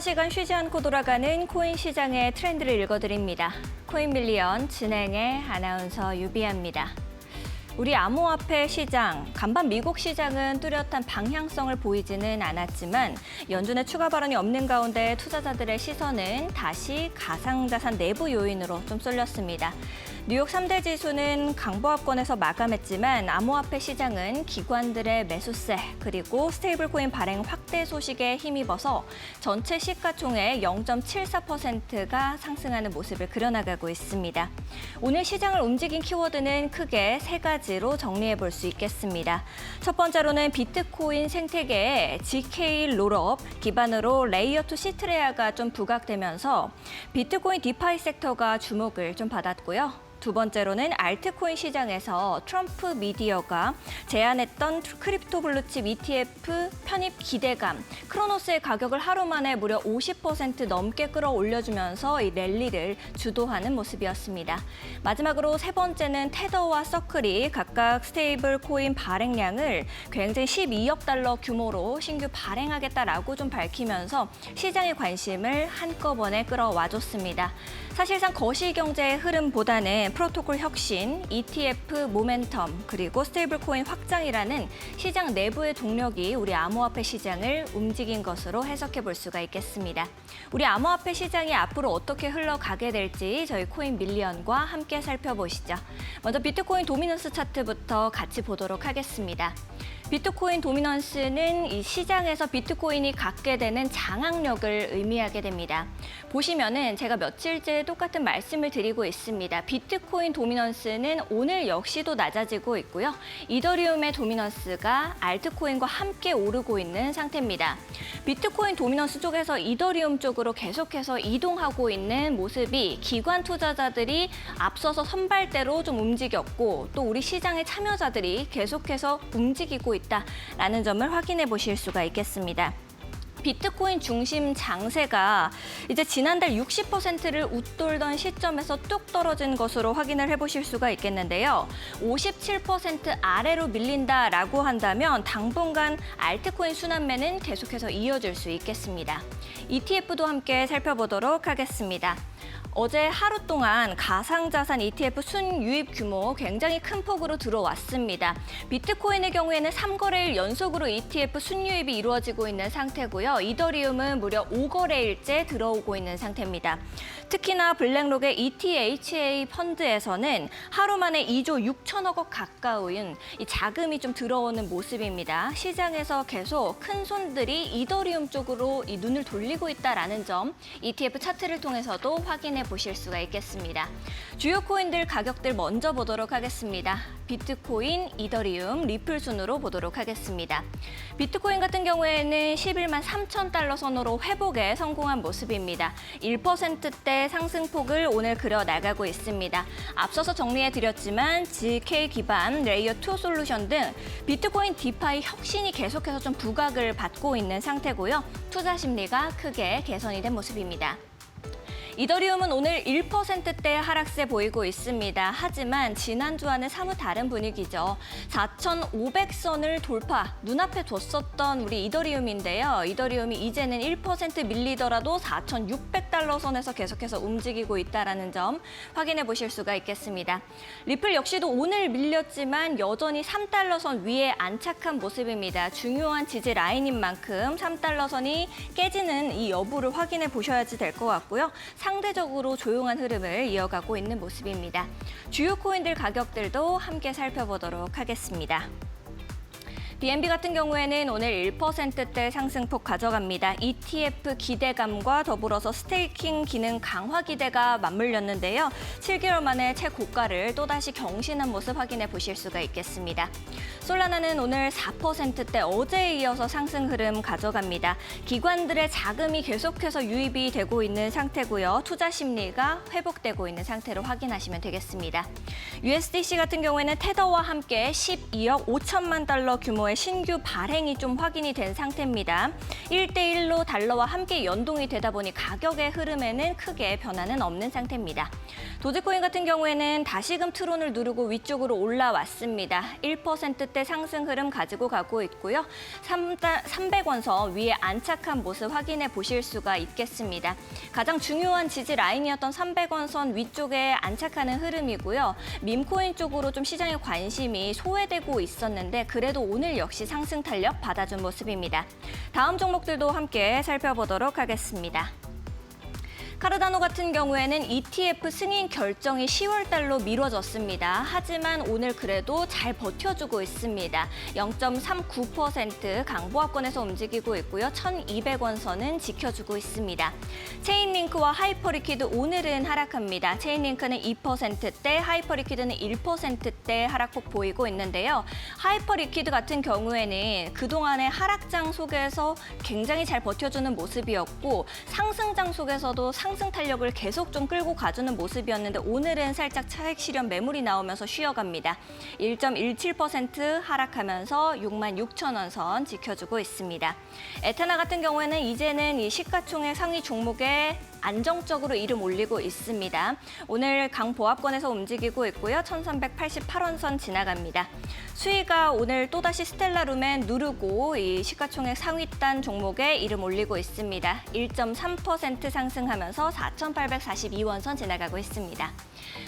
24시간 쉬지 않고 돌아가는 코인 시장의 트렌드를 읽어드립니다. 코인 밀리언 진행의 아나운서 유비아입니다. 우리 암호화폐 시장, 간밤 미국 시장은 뚜렷한 방향성을 보이지는 않았지만 연준의 추가 발언이 없는 가운데 투자자들의 시선은 다시 가상자산 내부 요인으로 좀 쏠렸습니다. 뉴욕 3대 지수는 강보합권에서 마감했지만 암호화폐 시장은 기관들의 매수세 그리고 스테이블코인 발행 확대 소식에 힘입어서 전체 시가총액 0.74%가 상승하는 모습을 그려나가고 있습니다. 오늘 시장을 움직인 키워드는 크게 세 가지로 정리해 볼 수 있겠습니다. 첫 번째로는 비트코인 생태계에 GK 롤업 기반으로 레이어2 시트레아가 좀 부각되면서 비트코인 디파이 섹터가 주목을 좀 받았고요. 두 번째로는 알트코인 시장에서 트럼프 미디어가 제안했던 크립토 블루칩 ETF 편입 기대감, 크로노스의 가격을 하루 만에 무려 50% 넘게 끌어올려주면서 이 랠리를 주도하는 모습이었습니다. 마지막으로 세 번째는 테더와 서클이 각각 스테이블 코인 발행량을 굉장히 12억 달러 규모로 신규 발행하겠다라고 좀 밝히면서 시장의 관심을 한꺼번에 끌어와줬습니다. 사실상 거시경제의 흐름보다는 프로토콜 혁신, ETF 모멘텀, 그리고 스테이블 코인 확장이라는 시장 내부의 동력이 우리 암호화폐 시장을 움직인 것으로 해석해 볼 수가 있겠습니다. 우리 암호화폐 시장이 앞으로 어떻게 흘러가게 될지 저희 코인 밀리언과 함께 살펴보시죠. 먼저 비트코인 도미넌스 차트부터 같이 보도록 하겠습니다. 비트코인 도미넌스는 이 시장에서 비트코인이 갖게 되는 장악력을 의미하게 됩니다. 보시면은 제가 며칠째 똑같은 말씀을 드리고 있습니다. 비트코인 도미넌스는 오늘 역시도 낮아지고 있고요. 이더리움의 도미넌스가 알트코인과 함께 오르고 있는 상태입니다. 비트코인 도미넌스 쪽에서 이더리움 쪽으로 계속해서 이동하고 있는 모습이 기관 투자자들이 앞서서 선발대로 좀 움직였고 또 우리 시장의 참여자들이 계속해서 움직이고 있다라는 점을 확인해 보실 수가 있겠습니다. 비트코인 중심 장세가 이제 지난달 60%를 웃돌던 시점에서 뚝 떨어진 것으로 확인을 해보실 수가 있겠는데요. 57% 아래로 밀린다라고 한다면 당분간 알트코인 순환매는 계속해서 이어질 수 있겠습니다. ETF도 함께 살펴보도록 하겠습니다. 어제 하루 동안 가상자산 ETF 순유입 규모 굉장히 큰 폭으로 들어왔습니다. 비트코인의 경우에는 3거래일 연속으로 ETF 순유입이 이루어지고 있는 상태고요. 이더리움은 무려 5거래일째 들어오고 있는 상태입니다. 특히나 블랙록의 ETHA 펀드에서는 하루 만에 2조 6천억 원 가까운 이 자금이 좀 들어오는 모습입니다. 시장에서 계속 큰 손들이 이더리움 쪽으로 이 눈을 돌리고 있다라는 점 ETF 차트를 통해서도 확인해 보실 수가 있겠습니다. 주요 코인들 가격들 먼저 보도록 하겠습니다. 비트코인, 이더리움, 리플 순으로 보도록 하겠습니다. 비트코인 같은 경우에는 11만 3천 달러 선으로 회복에 성공한 모습입니다. 1%대 상승폭을 오늘 그려 나가고 있습니다. 앞서서 정리해드렸지만 GK 기반 레이어2 솔루션 등 비트코인 디파이 혁신이 계속해서 좀 부각을 받고 있는 상태고요. 투자 심리가 크게 개선이 된 모습입니다. 이더리움은 오늘 1%대 하락세 보이고 있습니다. 하지만 지난주와는 사뭇 다른 분위기죠. 4,500선을 돌파, 눈앞에 뒀었던 우리 이더리움인데요. 이더리움이 이제는 1% 밀리더라도 4,600달러 선에서 계속해서 움직이고 있다는 점 확인해 보실 수가 있겠습니다. 리플 역시도 오늘 밀렸지만 여전히 3달러 선 위에 안착한 모습입니다. 중요한 지지 라인인 만큼 3달러 선이 깨지는 이 여부를 확인해 보셔야지 될 것 같고요. 상대적으로 조용한 흐름을 이어가고 있는 모습입니다. 주요 코인들 가격들도 함께 살펴보도록 하겠습니다. BNB 같은 경우에는 오늘 1%대 상승폭 가져갑니다. ETF 기대감과 더불어서 스테이킹 기능 강화 기대가 맞물렸는데요. 7개월 만에 최고가를 또다시 경신한 모습 확인해 보실 수가 있겠습니다. 솔라나는 오늘 4%대 어제에 이어서 상승 흐름 가져갑니다. 기관들의 자금이 계속해서 유입이 되고 있는 상태고요. 투자 심리가 회복되고 있는 상태로 확인하시면 되겠습니다. USDC 같은 경우에는 테더와 함께 12억 5천만 달러 규모의 신규 발행이 좀 확인이 된 상태입니다. 1대1로 달러와 함께 연동이 되다 보니 가격의 흐름에는 크게 변화는 없는 상태입니다. 도지코인 같은 경우에는 다시금 트론을 누르고 위쪽으로 올라왔습니다. 1%대 상승 흐름 가지고 가고 있고요. 300원 선 위에 안착한 모습 확인해 보실 수가 있겠습니다. 가장 중요한 지지 라인이었던 300원 선 위쪽에 안착하는 흐름이고요. 밈코인 쪽으로 좀 시장의 관심이 소외되고 있었는데 그래도 오늘 역시 상승 탄력 받아준 모습입니다. 다음 종목들도 함께 살펴보도록 하겠습니다. 카르다노 같은 경우에는 ETF 승인 결정이 10월 달로 미뤄졌습니다. 하지만 오늘 그래도 잘 버텨주고 있습니다. 0.39% 강보합권에서 움직이고 있고요. 1,200원 선은 지켜주고 있습니다. 체인링크와 하이퍼리퀴드 오늘은 하락합니다. 체인링크는 2%대, 하이퍼리퀴드는 1%대 하락폭 보이고 있는데요. 하이퍼리퀴드 같은 경우에는 그동안의 하락장 속에서 굉장히 잘 버텨주는 모습이었고 상승장 속에서도 상승 탄력을 계속 좀 끌고 가주는 모습이었는데 오늘은 살짝 차익 실현 매물이 나오면서 쉬어갑니다. 1.17% 하락하면서 66,000원 선 지켜주고 있습니다. 에테나 같은 경우에는 이제는 이 시가총액 상위 종목에 안정적으로 이름 올리고 있습니다. 오늘 강보합권에서 움직이고 있고요. 1,388원 선 지나갑니다. 수위가 오늘 또다시 스텔라룸에 누르고 이 시가총액 상위단 종목에 이름 올리고 있습니다. 1.3% 상승하면서 4,842원 선 지나가고 있습니다.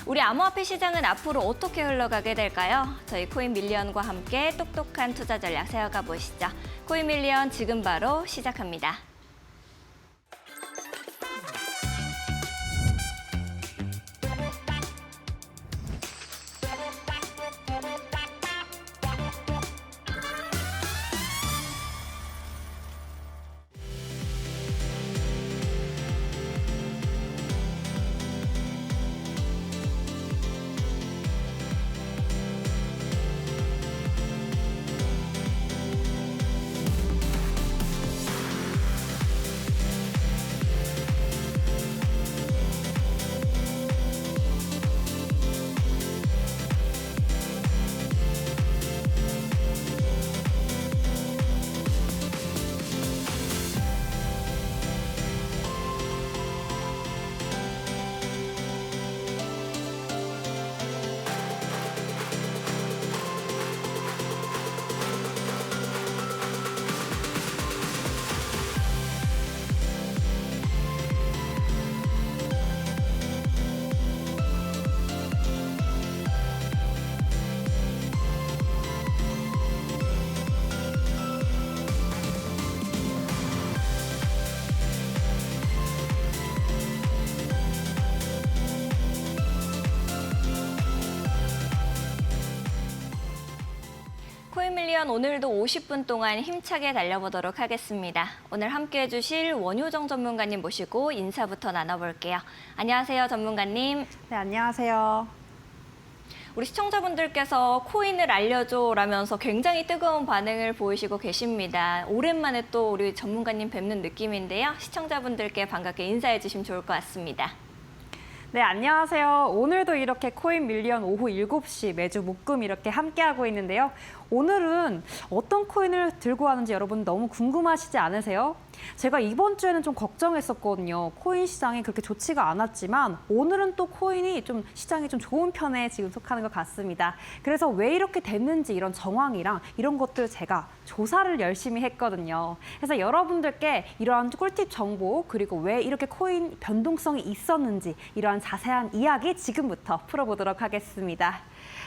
우리 암호화폐 시장은 앞으로 어떻게 흘러가게 될까요? 저희 코인밀리언과 함께 똑똑한 투자 전략 세워가 보시죠. 코인밀리언 지금 바로 시작합니다. 코인밀리언 오늘도 50분 동안 힘차게 달려보도록 하겠습니다. 오늘 함께해 주실 원효정 전문가님 모시고 인사부터 나눠볼게요. 안녕하세요, 전문가님. 네, 안녕하세요. 우리 시청자분들께서 코인을 알려줘라면서 굉장히 뜨거운 반응을 보이시고 계십니다. 오랜만에 또 우리 전문가님 뵙는 느낌인데요. 시청자분들께 반갑게 인사해 주시면 좋을 것 같습니다. 네, 안녕하세요. 오늘도 이렇게 코인밀리언 오후 7시 매주 목금 이렇게 함께하고 있는데요. 오늘은 어떤 코인을 들고 왔는지 여러분 너무 궁금하시지 않으세요? 제가 이번 주에는 좀 걱정했었거든요. 코인 시장이 그렇게 좋지가 않았지만 오늘은 또 코인이 좀 시장이 좀 좋은 편에 지금 속하는 것 같습니다. 그래서 왜 이렇게 됐는지 이런 정황이랑 이런 것들 제가 조사를 열심히 했거든요. 그래서 여러분들께 이러한 꿀팁 정보 그리고 왜 이렇게 코인 변동성이 있었는지 이러한 자세한 이야기 지금부터 풀어보도록 하겠습니다.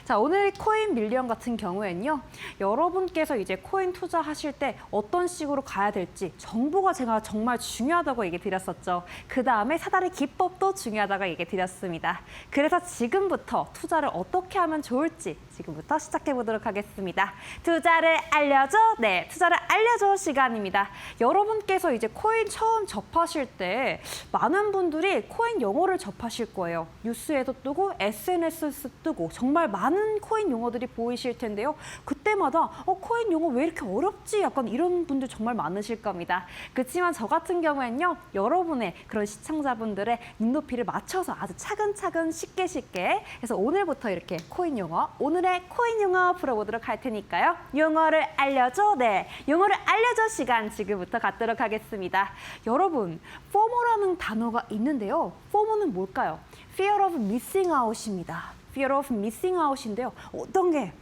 자, 오늘 코인밀리언 같은 경우에는요. 여러분께서 이제 코인 투자하실 때 어떤 식으로 가야 될지 정보가 제가 정말 중요하다고 얘기 드렸었죠. 그다음에 사다리 기법도 중요하다고 얘기 드렸습니다. 그래서 지금부터 투자를 어떻게 하면 좋을지 지금부터 시작해 보도록 하겠습니다. 투자를 알려줘! 네, 투자를 알려줘 시간입니다. 여러분께서 이제 코인 처음 접하실 때 많은 분들이 코인 영어를 접하실 거예요. 뉴스에도 뜨고 SNS에도 뜨고 정말 정말 많은 코인 용어들이 보이실 텐데요. 그때마다 코인 용어 왜 이렇게 어렵지? 약간 이런 분들 정말 많으실 겁니다. 그렇지만 저 같은 경우에는요. 여러분의 그런 시청자분들의 눈높이를 맞춰서 아주 차근차근 쉽게 그래서 오늘부터 이렇게 코인 용어, 오늘의 코인 용어 풀어보도록 할 테니까요. 용어를 알려줘. 네, 용어를 알려줘 시간 지금부터 갖도록 하겠습니다. 여러분, FOMO라는 단어가 있는데요. FOMO는 뭘까요? Fear of Missing Out입니다. Fear of Missing Out인데요. 어떤 게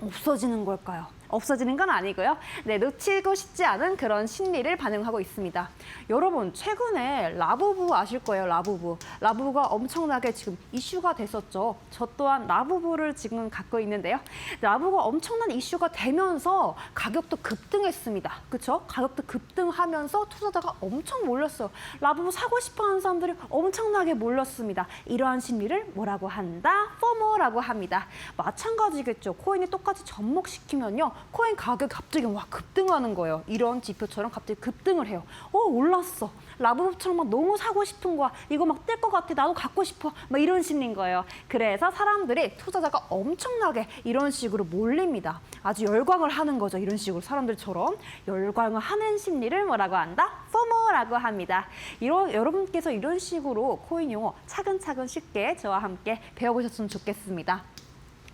없어지는 걸까요? 없어지는 건 아니고요. 네, 놓치고 싶지 않은 그런 심리를 반영하고 있습니다. 여러분, 최근에 라부부 아실 거예요, 라부부. 라부부가 엄청나게 지금 이슈가 됐었죠. 저 또한 라부부를 지금 갖고 있는데요. 라부부가 엄청난 이슈가 되면서 가격도 급등했습니다. 그렇죠? 가격도 급등하면서 투자자가 엄청 몰렸어요. 라부부 사고 싶어하는 사람들이 엄청나게 몰렸습니다. 이러한 심리를 뭐라고 한다? FOMO라고 합니다. 마찬가지겠죠. 코인이 똑같이 접목시키면요. 코인 가격이 갑자기 와 급등하는 거예요. 이런 지표처럼 갑자기 급등을 해요. 올랐어. 라부부처럼 막 너무 사고 싶은 거야. 이거 막 뜰 것 같아. 나도 갖고 싶어. 막 이런 심리인 거예요. 그래서 사람들이, 투자자가 엄청나게 이런 식으로 몰립니다. 아주 열광을 하는 거죠. 이런 식으로 사람들처럼 열광을 하는 심리를 뭐라고 한다? FOMO라고 합니다. 여러분께서 이런 식으로 코인 용어 차근차근 쉽게 저와 함께 배워보셨으면 좋겠습니다.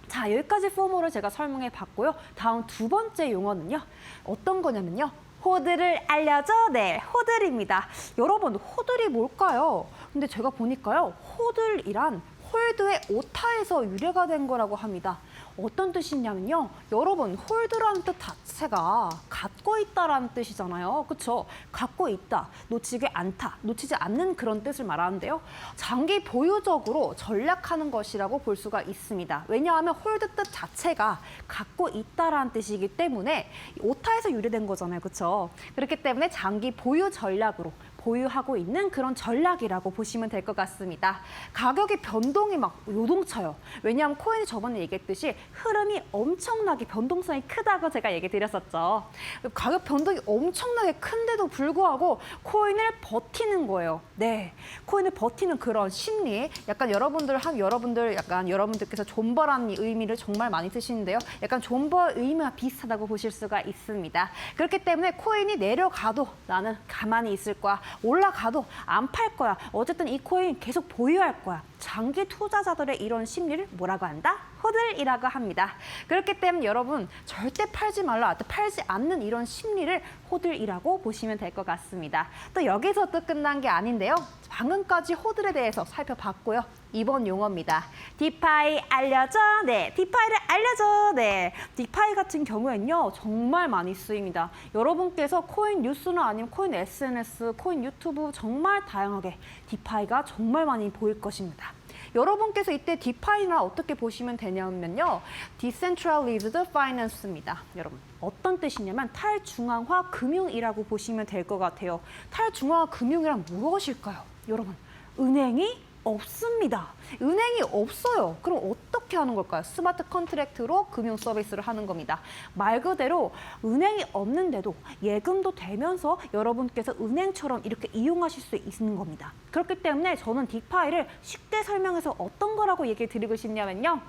자, 여기까지 FOMO를 제가 설명해 봤고요. 다음 두 번째 용어는요. 어떤 거냐면요. 호들을 알려줘. 네, 호들입니다. 여러분, 호들이 뭘까요? 근데 제가 보니까요. 호들이란 홀드의 오타에서 유래가 된 거라고 합니다. 어떤 뜻이냐면요. 여러분, 홀드라는 뜻 자체가 갖고 있다라는 뜻이잖아요. 그렇죠? 갖고 있다, 놓치지 않다, 놓치지 않는 그런 뜻을 말하는데요. 장기 보유적으로 전략하는 것이라고 볼 수가 있습니다. 왜냐하면 홀드 뜻 자체가 갖고 있다라는 뜻이기 때문에 오타에서 유래된 거잖아요. 그렇죠? 그렇기 때문에 장기 보유 전략으로 보유하고 있는 그런 전략이라고 보시면 될 것 같습니다. 가격의 변동이 막 요동쳐요. 왜냐하면 코인이 저번에 얘기했듯이 흐름이 엄청나게 변동성이 크다고 제가 얘기 드렸었죠. 가격 변동이 엄청나게 큰데도 불구하고 코인을 버티는 거예요. 네, 코인을 버티는 그런 심리. 약간 여러분들께서 존버라는 의미를 정말 많이 쓰시는데요. 약간 존버 의미와 비슷하다고 보실 수가 있습니다. 그렇기 때문에 코인이 내려가도 나는 가만히 있을 거야. 올라가도 안 팔 거야. 어쨌든 이 코인 계속 보유할 거야. 장기 투자자들의 이런 심리를 뭐라고 한다? 호들이라고 합니다. 그렇기 때문에 여러분 절대 팔지 말라, 팔지 않는 이런 심리를 호들이라고 보시면 될 것 같습니다. 또 여기서 또 끝난 게 아닌데요. 방금까지 호들에 대해서 살펴봤고요. 이번 용어입니다. 디파이 알려줘. 네, 디파이를 알려줘. 네, 디파이 같은 경우에는요. 정말 많이 쓰입니다. 여러분께서 코인 뉴스나 아니면 코인 SNS, 코인 유튜브 정말 다양하게 디파이가 정말 많이 보일 것입니다. 여러분께서 이때 디파이나 어떻게 보시면 되냐면요. Decentralized Finance입니다. 여러분, 어떤 뜻이냐면 탈중앙화 금융이라고 보시면 될 것 같아요. 탈중앙화 금융이란 무엇일까요? 여러분, 은행이 없습니다. 은행이 없어요. 그럼 어떻게 하는 걸까요? 스마트 컨트랙트로 금융 서비스를 하는 겁니다. 말 그대로 은행이 없는데도 예금도 되면서 여러분께서 은행처럼 이렇게 이용하실 수 있는 겁니다. 그렇기 때문에 저는 디파이를 쉽게 설명해서 어떤 거라고 얘기 드리고 싶냐면요.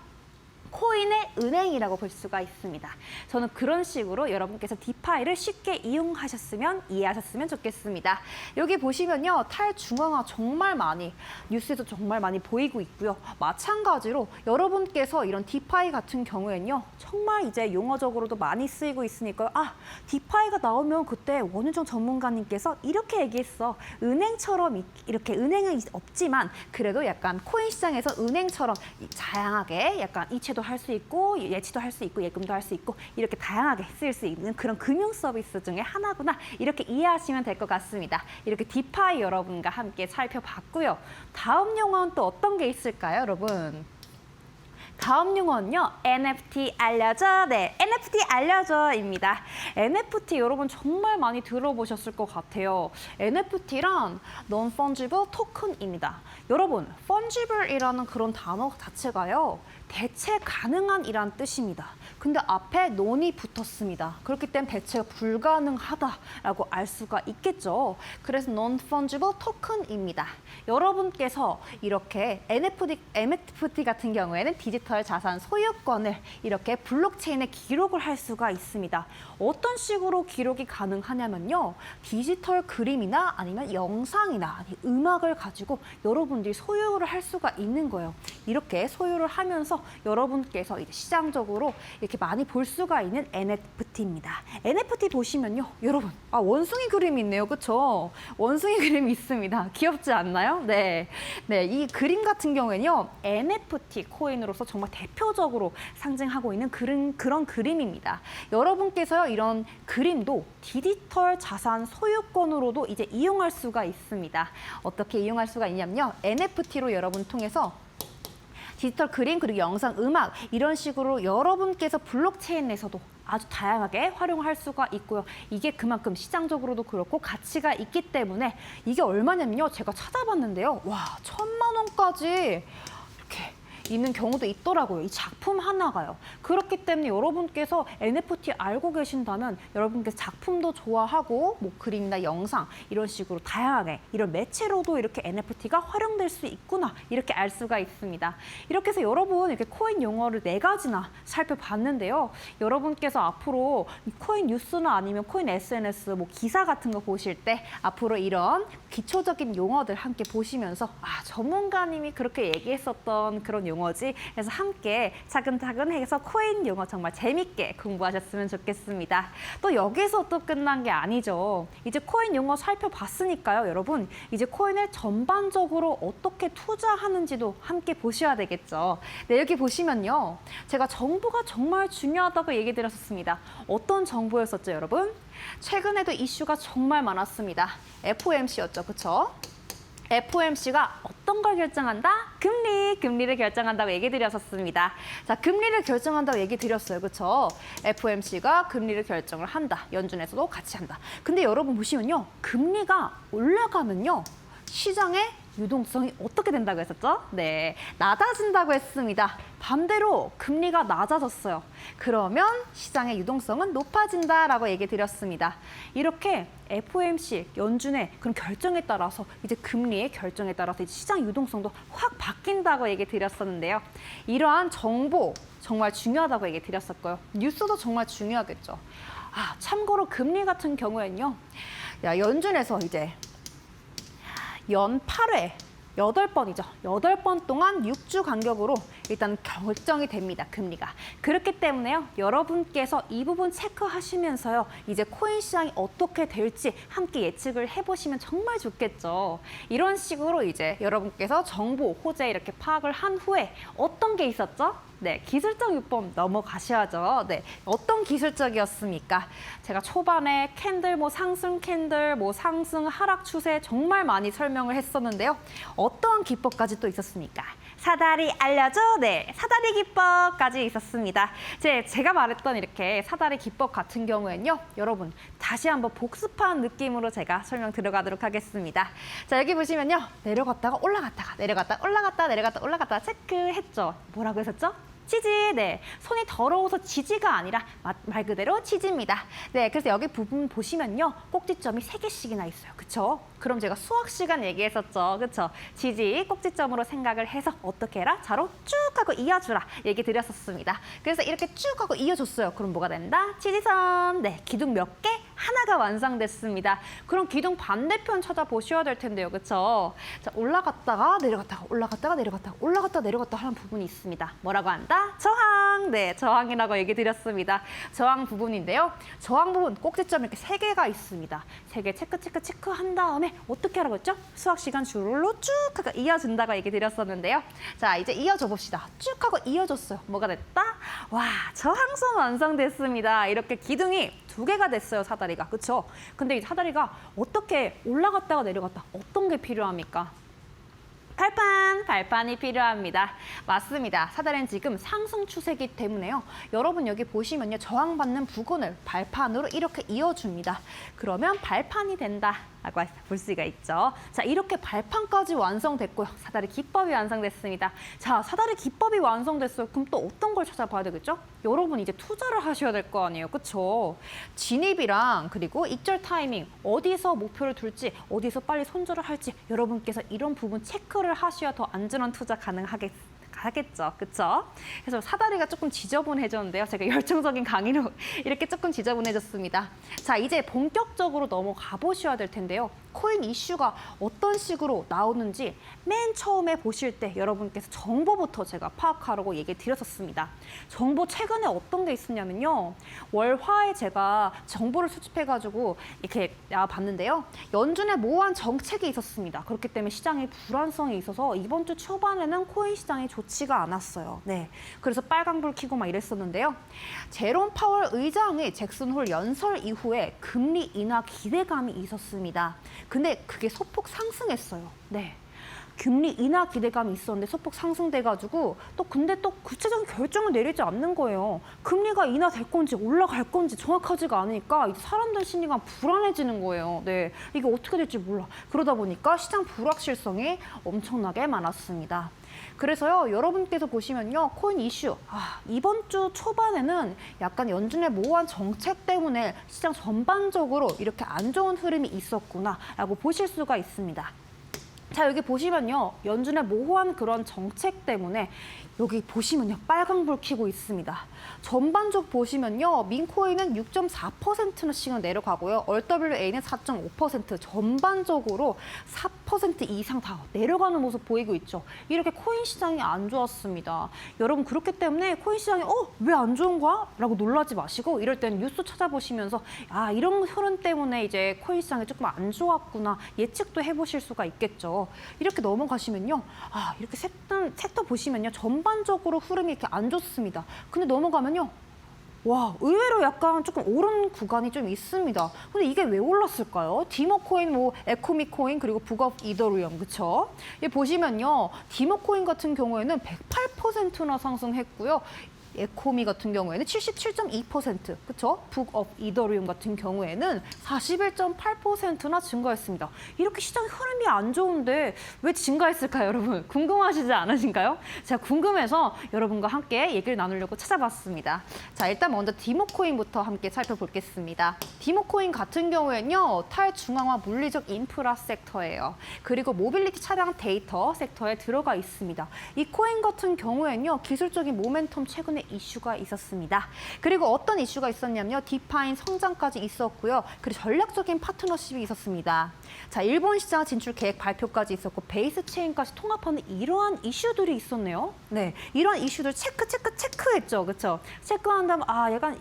코인의 은행이라고 볼 수가 있습니다. 저는 그런 식으로 여러분께서 디파이를 쉽게 이해하셨으면 좋겠습니다. 여기 보시면요. 탈중앙화 정말 많이 뉴스에서 정말 많이 보이고 있고요. 마찬가지로 여러분께서 이런 디파이 같은 경우에는요. 정말 이제 용어적으로도 많이 쓰이고 있으니까요. 디파이가 나오면 그때 원유정 전문가님께서 이렇게 얘기했어. 은행처럼 이렇게 은행은 없지만 그래도 약간 코인 시장에서 은행처럼 다양하게 약간 이체도 할 수 있고 예치도 할 수 있고 예금도 할 수 있고 이렇게 다양하게 쓸 수 있는 그런 금융 서비스 중에 하나구나 이렇게 이해하시면 될 것 같습니다. 이렇게 디파이 여러분과 함께 살펴봤고요. 다음 용어는 또 어떤 게 있을까요, 여러분? 다음 용어는요. NFT 알려줘. 네, NFT 알려줘입니다. NFT 여러분 정말 많이 들어보셨을 것 같아요. NFT란 Non-Fungible Token입니다. 여러분, Fungible이라는 그런 단어 자체가요. 대체 가능한 이란 뜻입니다. 근데 앞에 non이 붙었습니다. 그렇기 때문에 대체가 불가능하다라고 알 수가 있겠죠. 그래서 Non-Fungible Token입니다. 여러분께서 이렇게 NFT 같은 경우에는 디지털 디지털 자산 소유권을 이렇게 블록체인에 기록을 할 수가 있습니다. 어떤 식으로 기록이 가능하냐면요. 디지털 그림이나 아니면 영상이나 음악을 가지고 여러분들이 소유를 할 수가 있는 거예요. 이렇게 소유를 하면서 여러분께서 이제 시장적으로 이렇게 많이 볼 수가 있는 NFT입니다. NFT 보시면요. 여러분, 원숭이 그림이 있네요. 그렇죠? 원숭이 그림이 있습니다. 귀엽지 않나요? 네. 네, 이 그림 같은 경우에는요. NFT 코인으로서 정말 대표적으로 상징하고 있는 그런 그림입니다. 여러분께서요. 이런 그림도 디지털 자산 소유권으로도 이제 이용할 수가 있습니다. 어떻게 이용할 수가 있냐면요. NFT로 여러분 통해서 디지털 그림 그리고 영상, 음악 이런 식으로 여러분께서 블록체인에서도 아주 다양하게 활용할 수가 있고요. 이게 그만큼 시장적으로도 그렇고 가치가 있기 때문에 이게 얼마냐면요. 제가 찾아봤는데요. 와, 1,000만 원까지 이렇게 있는 경우도 있더라고요. 이 작품 하나가요. 그렇기 때문에 여러분께서 NFT 알고 계신다면 여러분께서 작품도 좋아하고 뭐 그림이나 영상 이런 식으로 다양하게 이런 매체로도 이렇게 NFT가 활용될 수 있구나 이렇게 알 수가 있습니다. 이렇게 해서 여러분 이렇게 코인 용어를 4가지나 살펴봤는데요. 여러분께서 앞으로 코인 뉴스나 아니면 코인 SNS 뭐 기사 같은 거 보실 때 앞으로 이런 기초적인 용어들 함께 보시면서 전문가님이 그렇게 얘기했었던 그런 용어지. 그래서 함께 차근차근 해서 코인 용어 정말 재밌게 공부하셨으면 좋겠습니다. 또 여기서 또 끝난 게 아니죠. 이제 코인 용어 살펴봤으니까요, 여러분. 이제 코인을 전반적으로 어떻게 투자하는지도 함께 보셔야 되겠죠. 네, 여기 보시면요. 제가 정보가 정말 중요하다고 얘기 드렸었습니다. 어떤 정보였었죠, 여러분? 최근에도 이슈가 정말 많았습니다. FOMC였죠, 그렇죠? FOMC가 어떤 걸 결정한다? 금리를 결정한다고 얘기 드렸었습니다. 자, 금리를 결정한다고 얘기 드렸어요. 그렇죠? FOMC가 금리를 결정을 한다. 연준에서도 같이 한다. 근데 여러분 보시면요. 금리가 올라가면요. 시장의 유동성이 어떻게 된다고 했었죠? 네, 낮아진다고 했습니다. 반대로 금리가 낮아졌어요. 그러면 시장의 유동성은 높아진다라고 얘기 드렸습니다. 이렇게 FOMC, 연준의 그런 결정에 따라서 이제 금리의 결정에 따라서 이제 시장 유동성도 확 바뀐다고 얘기 드렸었는데요. 이러한 정보 정말 중요하다고 얘기 드렸었고요. 뉴스도 정말 중요하겠죠. 참고로 금리 같은 경우에는요. 연준에서 이제 연 8회 8번이죠. 8번 동안 6주 간격으로 일단 결정이 됩니다. 금리가. 그렇기 때문에요. 여러분께서 이 부분 체크하시면서요. 이제 코인 시장이 어떻게 될지 함께 예측을 해보시면 정말 좋겠죠. 이런 식으로 이제 여러분께서 정보, 호재 이렇게 파악을 한 후에 어떤 게 있었죠? 네, 기술적 유법 넘어가셔야죠. 네, 어떤 기술적이었습니까? 제가 초반에 캔들, 상승 캔들, 상승 하락 추세 정말 많이 설명을 했었는데요. 어떠한 기법까지 또 있었습니까? 사다리 알려줘? 네, 사다리 기법까지 있었습니다. 제가 말했던 이렇게 사다리 기법 같은 경우에는요. 여러분, 다시 한번 복습한 느낌으로 제가 설명 들어가도록 하겠습니다. 자, 여기 보시면요. 내려갔다가 올라갔다가 내려갔다가 올라갔다가 내려갔다가 올라갔다가 체크했죠. 뭐라고 했었죠? 치지, 네. 손이 더러워서 지지가 아니라 말 그대로 치지입니다. 네, 그래서 여기 부분 보시면요. 꼭지점이 3개씩이나 있어요. 그쵸? 그럼 제가 수학 시간 얘기했었죠. 그쵸? 지지, 꼭지점으로 생각을 해서 어떻게 해라? 자로 쭉 하고 이어주라. 얘기 드렸었습니다. 그래서 이렇게 쭉 하고 이어줬어요. 그럼 뭐가 된다? 치지선. 네, 기둥 몇 개? 하나가 완성됐습니다. 그럼 기둥 반대편 찾아보셔야 될 텐데요. 그쵸? 자, 올라갔다가 내려갔다가 올라갔다가 내려갔다가 올라갔다가 내려갔다가 하는 부분이 있습니다. 뭐라고 한다? 저항. 네, 저항이라고 얘기 드렸습니다. 저항 부분인데요. 저항 부분 꼭지점 이렇게 3개가 있습니다. 3개 체크한 다음에 어떻게 하라고 했죠? 수학 시간 줄로 쭉 하고 이어준다고 얘기 드렸었는데요. 자, 이제 이어줘 봅시다. 쭉 하고 이어줬어요. 뭐가 됐다? 와, 저항선 완성됐습니다. 이렇게 기둥이 2개가 됐어요, 사다리가. 그렇죠? 근데 이 사다리가 어떻게 올라갔다가 내려갔다 어떤 게 필요합니까? 발판이 필요합니다. 맞습니다. 사다리는 지금 상승 추세이기 때문에요. 여러분 여기 보시면요. 저항받는 부근을 발판으로 이렇게 이어줍니다. 그러면 발판이 된다라고 볼 수가 있죠. 자, 이렇게 발판까지 완성됐고요. 사다리 기법이 완성됐습니다. 자, 사다리 기법이 완성됐어요. 그럼 또 어떤 걸 찾아봐야 되겠죠? 여러분 이제 투자를 하셔야 될 거 아니에요. 그렇죠? 진입이랑 그리고 익절 타이밍, 어디서 목표를 둘지, 어디서 빨리 손절을 할지 여러분께서 이런 부분 체크를 하셔야 더 안전한 투자 가겠죠. 그쵸? 그래서 사다리가 조금 지저분해졌는데요. 제가 열정적인 강의로 이렇게 조금 지저분해졌습니다. 자, 이제 본격적으로 넘어가 보셔야 될 텐데요. 코인 이슈가 어떤 식으로 나오는지 맨 처음에 보실 때 여러분께서 정보부터 제가 파악하라고 얘기 드렸었습니다. 정보 최근에 어떤 게 있었냐면요. 월화에 제가 정보를 수집해가지고 이렇게 봤는데요. 연준의 모호한 정책이 있었습니다. 그렇기 때문에 시장에 불안성이 있어서 이번 주 초반에는 코인 시장이 좋지가 않았어요. 네, 그래서 빨간불 켜고 막 이랬었는데요. 제롬 파월 의장의 잭슨 홀 연설 이후에 금리 인하 기대감이 있었습니다. 근데 그게 소폭 상승했어요. 네. 금리 인하 기대감이 있었는데 소폭 상승돼가지고 근데 또 구체적인 결정을 내리지 않는 거예요. 금리가 인하될 건지 올라갈 건지 정확하지가 않으니까 사람들 심리가 불안해지는 거예요. 네, 이게 어떻게 될지 몰라. 그러다 보니까 시장 불확실성이 엄청나게 많았습니다. 그래서요, 여러분께서 보시면요, 코인 이슈, 이번 주 초반에는 약간 연준의 모호한 정책 때문에 시장 전반적으로 이렇게 안 좋은 흐름이 있었구나라고 보실 수가 있습니다. 자, 여기 보시면요, 연준의 모호한 그런 정책 때문에 여기 보시면요, 빨간불 켜고 있습니다. 전반적 보시면요, 민코인은 6.4%나 시간 내려가고요. RWA는 4.5%, 전반적으로 4% 이상 다 내려가는 모습 보이고 있죠. 이렇게 코인 시장이 안 좋았습니다. 여러분, 그렇기 때문에 코인 시장이 왜 안 좋은 거야? 라고 놀라지 마시고 이럴 때는 뉴스 찾아보시면서 이런 흐름 때문에 이제 코인 시장이 조금 안 좋았구나 예측도 해보실 수가 있겠죠. 이렇게 넘어가시면요, 이렇게 섹터 보시면요, 전반적으로 흐름이 이렇게 안 좋습니다. 근데 넘어가면요, 와, 의외로 약간 조금 오른 구간이 좀 있습니다. 근데 이게 왜 올랐을까요? 디모코인, 에코미코인, 그리고 북업 이더리움, 그쵸? 이 보시면요, 디모코인 같은 경우에는 108%나 상승했고요. 에코미 같은 경우에는 77.2%, 그쵸? 북업 이더리움 같은 경우에는 41.8%나 증가했습니다. 이렇게 시장 흐름이 안 좋은데 왜 증가했을까요, 여러분? 궁금하시지 않으신가요? 제가 궁금해서 여러분과 함께 얘기를 나누려고 찾아봤습니다. 자, 일단 먼저 디모코인부터 함께 살펴보겠습니다. 디모코인 같은 경우에는요, 탈중앙화 물리적 인프라 섹터예요. 그리고 모빌리티 차량 데이터 섹터에 들어가 있습니다. 이 코인 같은 경우에는요, 기술적인 모멘텀 최근에 이슈가 있었습니다. 그리고 어떤 이슈가 있었냐면요, 디파인 성장까지 있었고요. 그리고 전략적인 파트너십이 있었습니다. 자, 일본 시장 진출 계획 발표까지 있었고 베이스 체인까지 통합하는 이러한 이슈들이 있었네요. 네, 이런 이슈들 체크했죠, 그렇죠? 체크한 다음 약간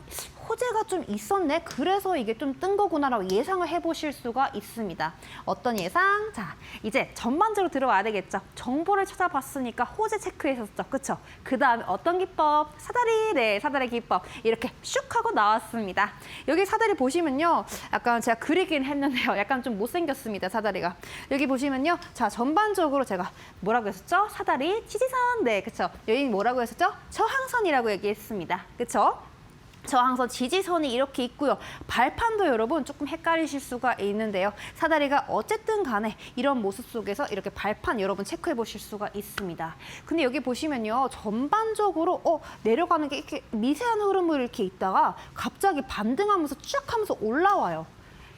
호재가 좀 있었네. 그래서 이게 좀 뜬 거구나라고 예상을 해보실 수가 있습니다. 어떤 예상? 자, 이제 전반적으로 들어와야 되겠죠. 정보를 찾아봤으니까 호재 체크했었죠, 그렇죠? 그 다음에 어떤 기법? 사다리, 네, 사다리 기법 이렇게 슉 하고 나왔습니다. 여기 사다리 보시면요, 약간 제가 그리긴 했는데요, 약간 좀 못생겼습니다, 사다리가. 여기 보시면요, 자, 전반적으로 제가 뭐라고 했었죠? 사다리, 지지선, 네, 그렇죠? 여기 뭐라고 했었죠? 저항선이라고 얘기했습니다, 그렇죠? 저항선 지지선이 이렇게 있고요. 발판도 여러분 조금 헷갈리실 수가 있는데요. 사다리가 어쨌든 간에 이런 모습 속에서 이렇게 발판 여러분 체크해 보실 수가 있습니다. 근데 여기 보시면요, 전반적으로 내려가는 게 이렇게 미세한 흐름을 이렇게 있다가 갑자기 반등하면서 쭉 하면서 올라와요.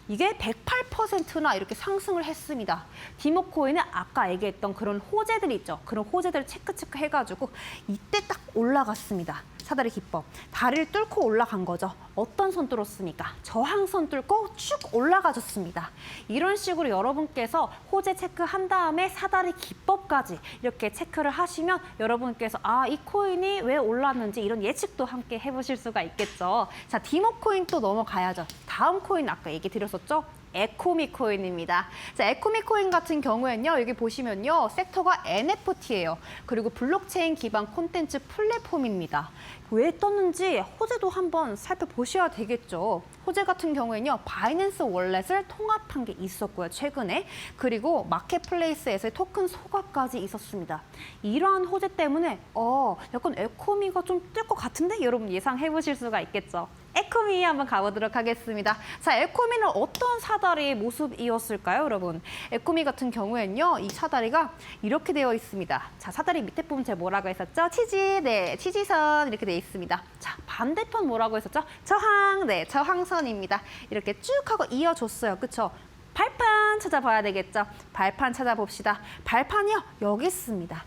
이게 108%나 이렇게 상승을 했습니다. 디모코인은 아까 얘기했던 그런 호재들이 있죠. 그런 호재들을 체크 해가지고 이때 딱 올라갔습니다. 사다리 기법. 다리를 뚫고 올라간 거죠. 어떤 선 뚫었습니까? 저항선 뚫고 쭉 올라가줬습니다. 이런 식으로 여러분께서 호재 체크한 다음에 사다리 기법까지 이렇게 체크를 하시면 여러분께서 이 코인이 왜 올랐는지 이런 예측도 함께 해보실 수가 있겠죠. 자, 디모코인 또 넘어가야죠. 다음 코인 아까 얘기 드렸었죠? 에코미 코인입니다. 자, 에코미 코인 같은 경우에는요, 여기 보시면요, 섹터가 NFT예요. 그리고 블록체인 기반 콘텐츠 플랫폼입니다. 왜 떴는지 호재도 한번 살펴보셔야 되겠죠. 호재 같은 경우에는요, 바이낸스 월렛을 통합한 게 있었고요, 최근에. 그리고 마켓플레이스에서의 토큰 소각까지 있었습니다. 이러한 호재 때문에 약간 에코미가 좀 뜰 것 같은데? 여러분 예상해 보실 수가 있겠죠. 에코미 한번 가보도록 하겠습니다. 자, 에코미는 어떤 사다리의 모습이었을까요, 여러분? 에코미 같은 경우에는요, 이 사다리가 이렇게 되어 있습니다. 자, 사다리 밑에 부분 제가 뭐라고 했었죠? 네, 치지선 이렇게 되어 있습니다. 자, 반대편 뭐라고 했었죠? 저항, 네, 저항선입니다. 이렇게 쭉 하고 이어줬어요, 그쵸? 발판 찾아봐야 되겠죠? 발판 찾아봅시다. 발판이요, 여기 있습니다.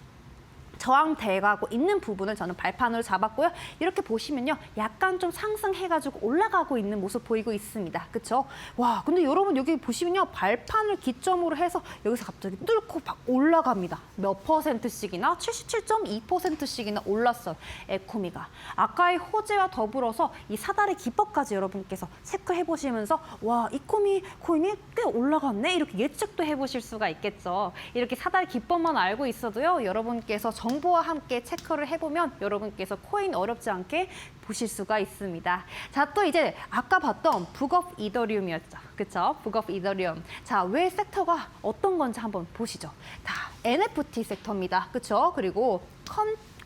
저항돼가고 있는 부분을 저는 발판으로 잡았고요. 이렇게 보시면요. 약간 좀 상승해가지고 올라가고 있는 모습 보이고 있습니다. 그쵸? 와, 근데 여러분 여기 보시면요. 발판을 기점으로 해서 여기서 갑자기 뚫고 막 올라갑니다. 몇 %씩이나? 77.2%씩이나 올랐어요. 에코미가. 아까의 호재와 더불어서 이 사다리 기법까지 여러분께서 체크해 보시면서 와, 이코미 코인이 꽤 올라갔네? 이렇게 예측도 해보실 수가 있겠죠. 이렇게 사다리 기법만 알고 있어도요. 여러분께서 정보와 함께 체크를 해보면 여러분께서 코인 어렵지 않게 보실 수가 있습니다. 자, 또 이제 아까 봤던 북 오브 이더리움이었죠. 그쵸? 북 오브 이더리움. 자, 왜 섹터가 어떤 건지 한번 보시죠. 다 NFT 섹터입니다. 그쵸? 그리고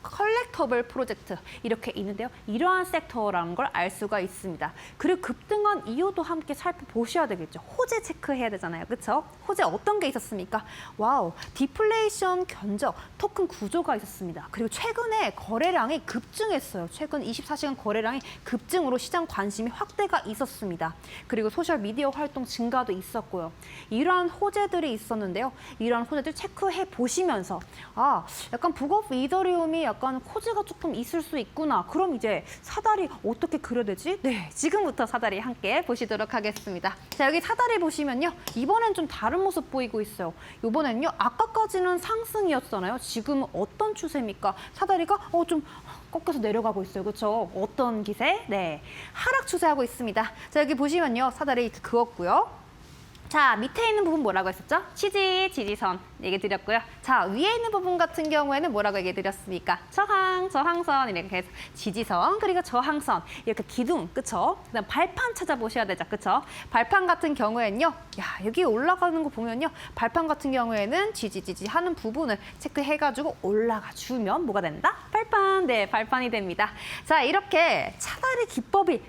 컬렉터블 프로젝트 이렇게 있는데요. 이러한 섹터라는 걸 알 수가 있습니다. 그리고 급등한 이유도 함께 살펴보셔야 되겠죠. 호재 체크해야 되잖아요. 그렇죠? 호재 어떤 게 있었습니까? 와우, 디플레이션 견적, 토큰 구조가 있었습니다. 그리고 최근에 거래량이 급증했어요. 최근 24시간 거래량이 급증으로 시장 관심이 확대가 있었습니다. 그리고 소셜미디어 활동 증가도 있었고요. 이러한 호재들이 있었는데요. 이러한 호재들 체크해 보시면서 아, 약간 북 오브 이더리움이 약간 호재가 조금 있을 수 있구나. 그럼 이제 사다리 어떻게 그려야 되지? 네, 지금부터 사다리 함께 보시도록 하겠습니다. 자, 여기 사다리 보시면요. 이번엔 좀 다른 모습 보이고 있어요. 이번엔요. 아까까지는 상승이었잖아요. 지금은 어떤 추세입니까? 사다리가 좀 꺾여서 내려가고 있어요. 그렇죠? 어떤 기세? 네, 하락 추세하고 있습니다. 자, 여기 보시면요. 사다리 그었고요. 자, 밑에 있는 부분 뭐라고 했었죠? 지지선 얘기 드렸고요. 자, 위에 있는 부분 같은 경우에는 뭐라고 얘기 드렸습니까? 저항선 이렇게 해서 지지선, 그리고 저항선 이렇게 기둥, 그쵸? 그다음 발판 찾아보셔야 되죠, 그쵸? 발판 같은 경우에는요, 야, 여기 올라가는 거 보면요, 발판 같은 경우에는 지지 하는 부분을 체크해가지고 올라가 주면 뭐가 된다? 발판, 네, 발판이 됩니다. 자, 이렇게 사다리 기법이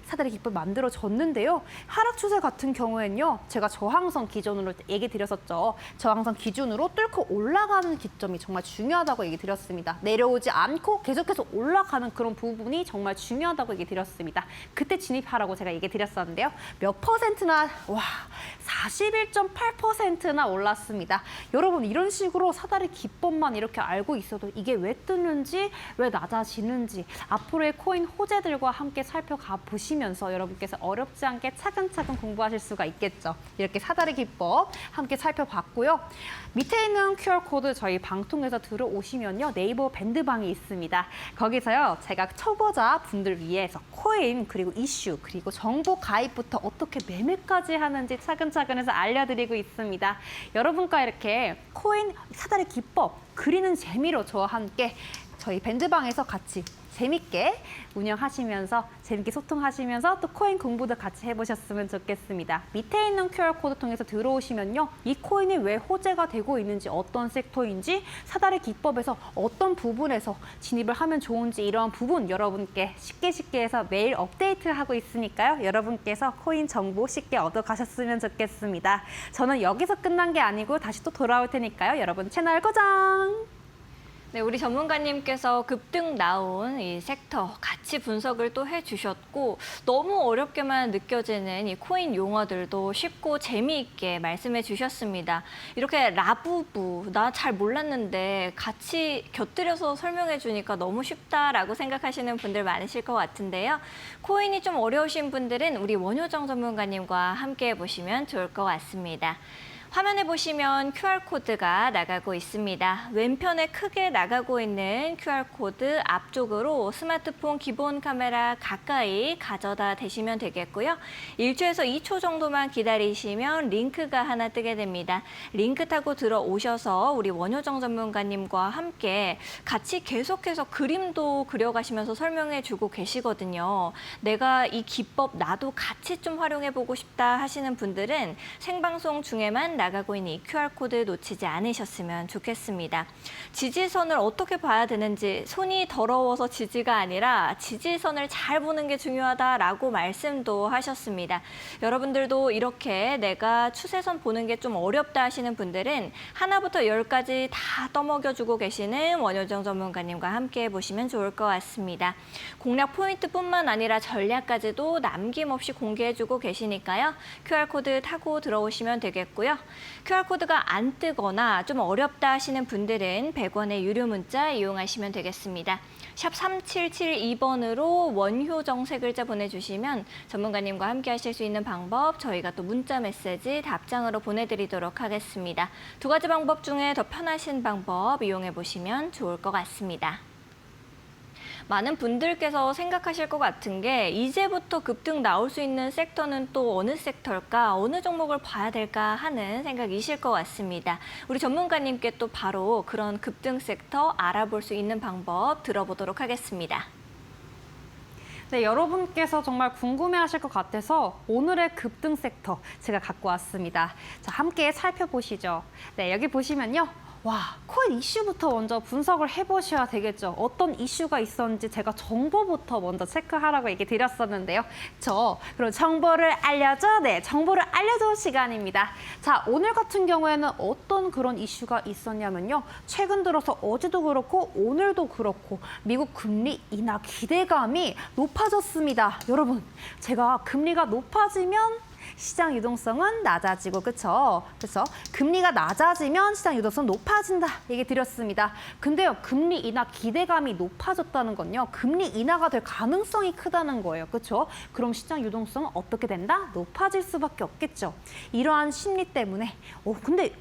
만들어졌는데요. 하락 추세 같은 경우에는요, 제가 저항선 기준으로 얘기 드렸었죠. 저항선 기준으로 뚫고 올라가는 기점이 정말 중요하다고 얘기 드렸습니다. 내려오지 않고 계속해서 올라가는 그런 부분이 정말 중요하다고 얘기 드렸습니다. 그때 진입하라고 제가 얘기 드렸었는데요. 몇 퍼센트나, 와, 41.8%나 올랐습니다. 여러분, 이런 식으로 사다리 기법만 이렇게 알고 있어도 이게 왜 뜨는지, 왜 낮아지는지 앞으로의 코인 호재들과 함께 살펴가 보시면서 여러분께서 어렵지 않게 차근차근 공부하실 수가 있겠죠. 이렇게 사다리 기법 함께 살펴봤고요. 밑에 있는 QR코드 저희 방통에서 들어오시면요. 네이버 밴드방이 있습니다. 거기서요. 제가 초보자 분들 위해서 코인, 그리고 이슈, 그리고 정보 가입부터 어떻게 매매까지 하는지 차근차근 해서 알려드리고 있습니다. 여러분과 이렇게 코인 사다리 기법 그리는 재미로 저와 함께 저희 밴드방에서 같이 재밌게 운영하시면서 재밌게 소통하시면서 또 코인 공부도 같이 해보셨으면 좋겠습니다. 밑에 있는 QR코드 통해서 들어오시면요. 이 코인이 왜 호재가 되고 있는지, 어떤 섹터인지, 사다리 기법에서 어떤 부분에서 진입을 하면 좋은지 이러한 부분 여러분께 쉽게 해서 매일 업데이트하고 있으니까요. 여러분께서 코인 정보 쉽게 얻어가셨으면 좋겠습니다. 저는 여기서 끝난 게 아니고 다시 또 돌아올 테니까요. 여러분 채널 고정! 네, 우리 전문가님께서 급등 나온 이 섹터 같이 분석을 또 해주셨고 너무 어렵게만 느껴지는 이 코인 용어들도 쉽고 재미있게 말씀해 주셨습니다. 이렇게 라부부, 나 잘 몰랐는데 같이 곁들여서 설명해 주니까 너무 쉽다라고 생각하시는 분들 많으실 것 같은데요. 코인이 좀 어려우신 분들은 우리 원효정 전문가님과 함께 해보시면 좋을 것 같습니다. 화면에 보시면 QR코드가 나가고 있습니다. 왼편에 크게 나가고 있는 QR코드 앞쪽으로 스마트폰 기본 카메라 가까이 가져다 대시면 되겠고요. 1초에서 2초 정도만 기다리시면 링크가 하나 뜨게 됩니다. 링크 타고 들어오셔서 우리 원효정 전문가님과 함께 같이 계속해서 그림도 그려가시면서 설명해주고 계시거든요. 내가 이 기법 나도 같이 좀 활용해보고 싶다 하시는 분들은 생방송 중에만 나가고 있는 이 QR코드 놓치지 않으셨으면 좋겠습니다. 지지선을 어떻게 봐야 되는지, 손이 더러워서 지지가 아니라 지지선을 잘 보는 게 중요하다라고 말씀도 하셨습니다. 여러분들도 이렇게 내가 추세선 보는 게 좀 어렵다 하시는 분들은 하나부터 10까지 다 떠먹여주고 계시는 원효정 전문가님과 함께 보시면 좋을 것 같습니다. 공략 포인트뿐만 아니라 전략까지도 남김없이 공개해주고 계시니까요. QR코드 타고 들어오시면 되겠고요. QR코드가 안 뜨거나 좀 어렵다 하시는 분들은 100원의 유료 문자 이용하시면 되겠습니다. 샵 3772번으로 원효 정세 글자 보내주시면 전문가님과 함께 하실 수 있는 방법 저희가 또 문자 메시지 답장으로 보내드리도록 하겠습니다. 두 가지 방법 중에 더 편하신 방법 이용해 보시면 좋을 것 같습니다. 많은 분들께서 생각하실 것 같은 게 이제부터 급등 나올 수 있는 섹터는 또 어느 섹터일까, 어느 종목을 봐야 될까 하는 생각이실 것 같습니다. 우리 전문가님께 또 바로 그런 급등 섹터 알아볼 수 있는 방법 들어보도록 하겠습니다. 네, 여러분께서 정말 궁금해하실 것 같아서 오늘의 급등 섹터 제가 갖고 왔습니다. 자, 함께 살펴보시죠. 네, 여기 보시면요. 와, 코인 이슈부터 먼저 분석을 해보셔야 되겠죠. 어떤 이슈가 있었는지 제가 정보부터 먼저 체크하라고 얘기 드렸었는데요. 그럼 정보를 알려줘. 네, 정보를 알려줘 시간입니다. 자, 오늘 같은 경우에는 어떤 그런 이슈가 있었냐면요. 최근 들어서 어제도 그렇고 오늘도 그렇고 미국 금리 인하 기대감이 높아졌습니다. 여러분, 제가 금리가 높아지면 시장 유동성은 낮아지고, 그쵸? 그래서 금리가 낮아지면 시장 유동성 높아진다 얘기 드렸습니다. 근데요, 금리 인하 기대감이 높아졌다는 건요, 금리 인하가 될 가능성이 크다는 거예요. 그쵸? 그럼 시장 유동성은 어떻게 된다? 높아질 수밖에 없겠죠. 이러한 심리 때문에 근데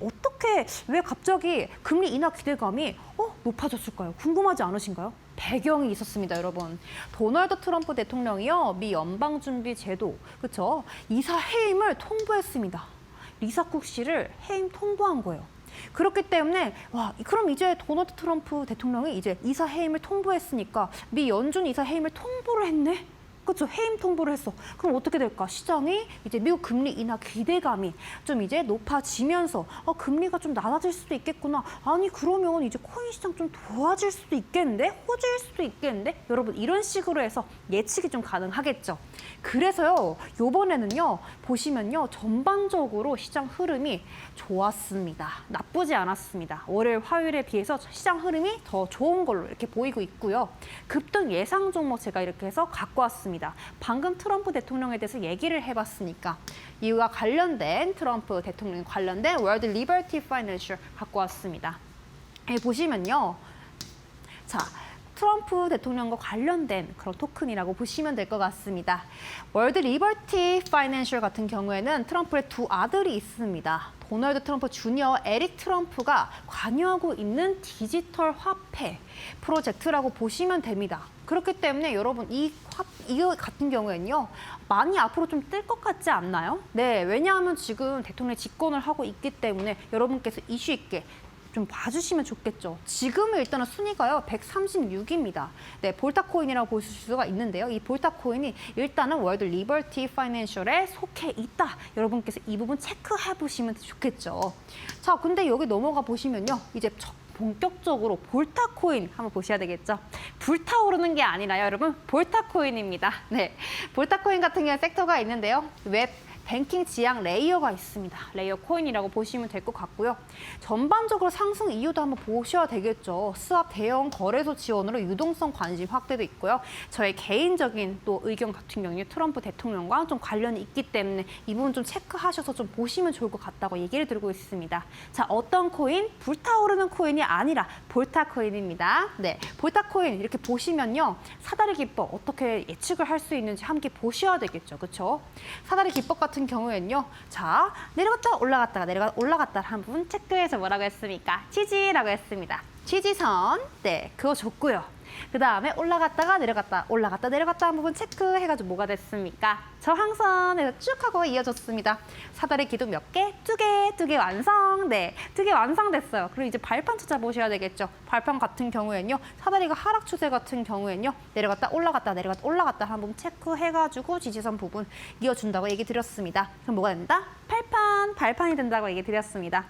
왜 갑자기 금리 인하 기대감이 높아졌을까요? 궁금하지 않으신가요? 배경이 있었습니다, 여러분. 도널드 트럼프 대통령이요, 미 연방준비제도, 그쵸? 이사 해임을 통보했습니다. 리사 쿡 씨를 해임 통보한 거예요. 그렇기 때문에 그럼 이제 도널드 트럼프 대통령이 이제 이사 해임을 통보했으니까 미 연준 이사 해임을 통보를 했네. 그렇죠. 해임 통보를 했어. 그럼 어떻게 될까? 시장이 이제 미국 금리 인하 기대감이 좀 이제 높아지면서 금리가 좀 낮아질 수도 있겠구나. 아니 그러면 이제 코인 시장 좀 도와질 수도 있겠는데? 호재일 수도 있겠는데? 여러분 이런 식으로 해서 예측이 좀 가능하겠죠. 그래서요. 요번에는요. 보시면요. 전반적으로 시장 흐름이 좋았습니다. 나쁘지 않았습니다. 월요일, 화요일에 비해서 시장 흐름이 더 좋은 걸로 이렇게 보이고 있고요. 급등 예상 종목 제가 이렇게 해서 갖고 왔습니다. 방금 트럼프 대통령에 대해서 얘기를 해봤으니까 이와 관련된 트럼프 대통령 관련된 월드 리버티 파이낸셜 갖고 왔습니다. 여기 보시면요. 자, 트럼프 대통령과 관련된 그런 토큰이라고 보시면 될 것 같습니다. 월드 리버티 파이낸셜 같은 경우에는 트럼프의 두 아들이 있습니다. 도널드 트럼프 주니어, 에릭 트럼프가 관여하고 있는 디지털 화폐 프로젝트라고 보시면 됩니다. 그렇기 때문에 여러분 이거 같은 경우에는요. 많이 앞으로 좀 뜰 것 같지 않나요? 네, 왜냐하면 지금 대통령이 집권을 하고 있기 때문에 여러분께서 이슈 있게 좀 봐주시면 좋겠죠. 지금은 일단은 순위가요 136입니다. 네, 볼타코인이라고 보실 수가 있는데요. 이 볼타코인이 일단은 월드 리버티 파이낸셜에 속해 있다. 여러분께서 이 부분 체크해 보시면 좋겠죠. 자, 근데 여기 넘어가 보시면요. 이제 본격적으로 볼타코인 한번 보셔야 되겠죠. 불타오르는 게 아니라요, 여러분. 볼타코인입니다. 네, 볼타코인 같은 경우에 섹터가 있는데요. 웹 뱅킹 지향 레이어가 있습니다. 레이어 코인이라고 보시면 될 것 같고요. 전반적으로 상승 이유도 한번 보셔야 되겠죠. 스왑 대형 거래소 지원으로 유동성 관심 확대도 있고요. 저의 개인적인 또 의견 같은 경우에 트럼프 대통령과 좀 관련이 있기 때문에 이 부분 좀 체크하셔서 좀 보시면 좋을 것 같다고 얘기를 드리고 있습니다. 자, 어떤 코인? 불타오르는 코인이 아니라 볼타코인입니다. 네, 볼타코인 이렇게 보시면요. 사다리 기법 어떻게 예측을 할 수 있는지 함께 보셔야 되겠죠. 그렇죠? 사다리 기법 같은 경우에는요. 자, 내려갔다 올라갔다가 올라갔다 한 부분 체크해서 뭐라고 했습니까? 지지라고 했습니다. 지지선, 네, 그거 좋고요. 그 다음에 올라갔다가 내려갔다, 올라갔다 내려갔다 한 부분 체크해가지고 뭐가 됐습니까? 저항선에서 쭉 하고 이어졌습니다. 사다리 기둥 몇 개? 두 개 완성. 네, 2개 완성됐어요. 그리고 이제 발판 찾아보셔야 되겠죠. 발판 같은 경우에는요. 사다리가 하락 추세 같은 경우에는요. 내려갔다 올라갔다 내려갔다 올라갔다 한 부분 체크해가지고 지지선 부분 이어준다고 얘기 드렸습니다. 그럼 뭐가 된다? 발판이 된다고 얘기 드렸습니다.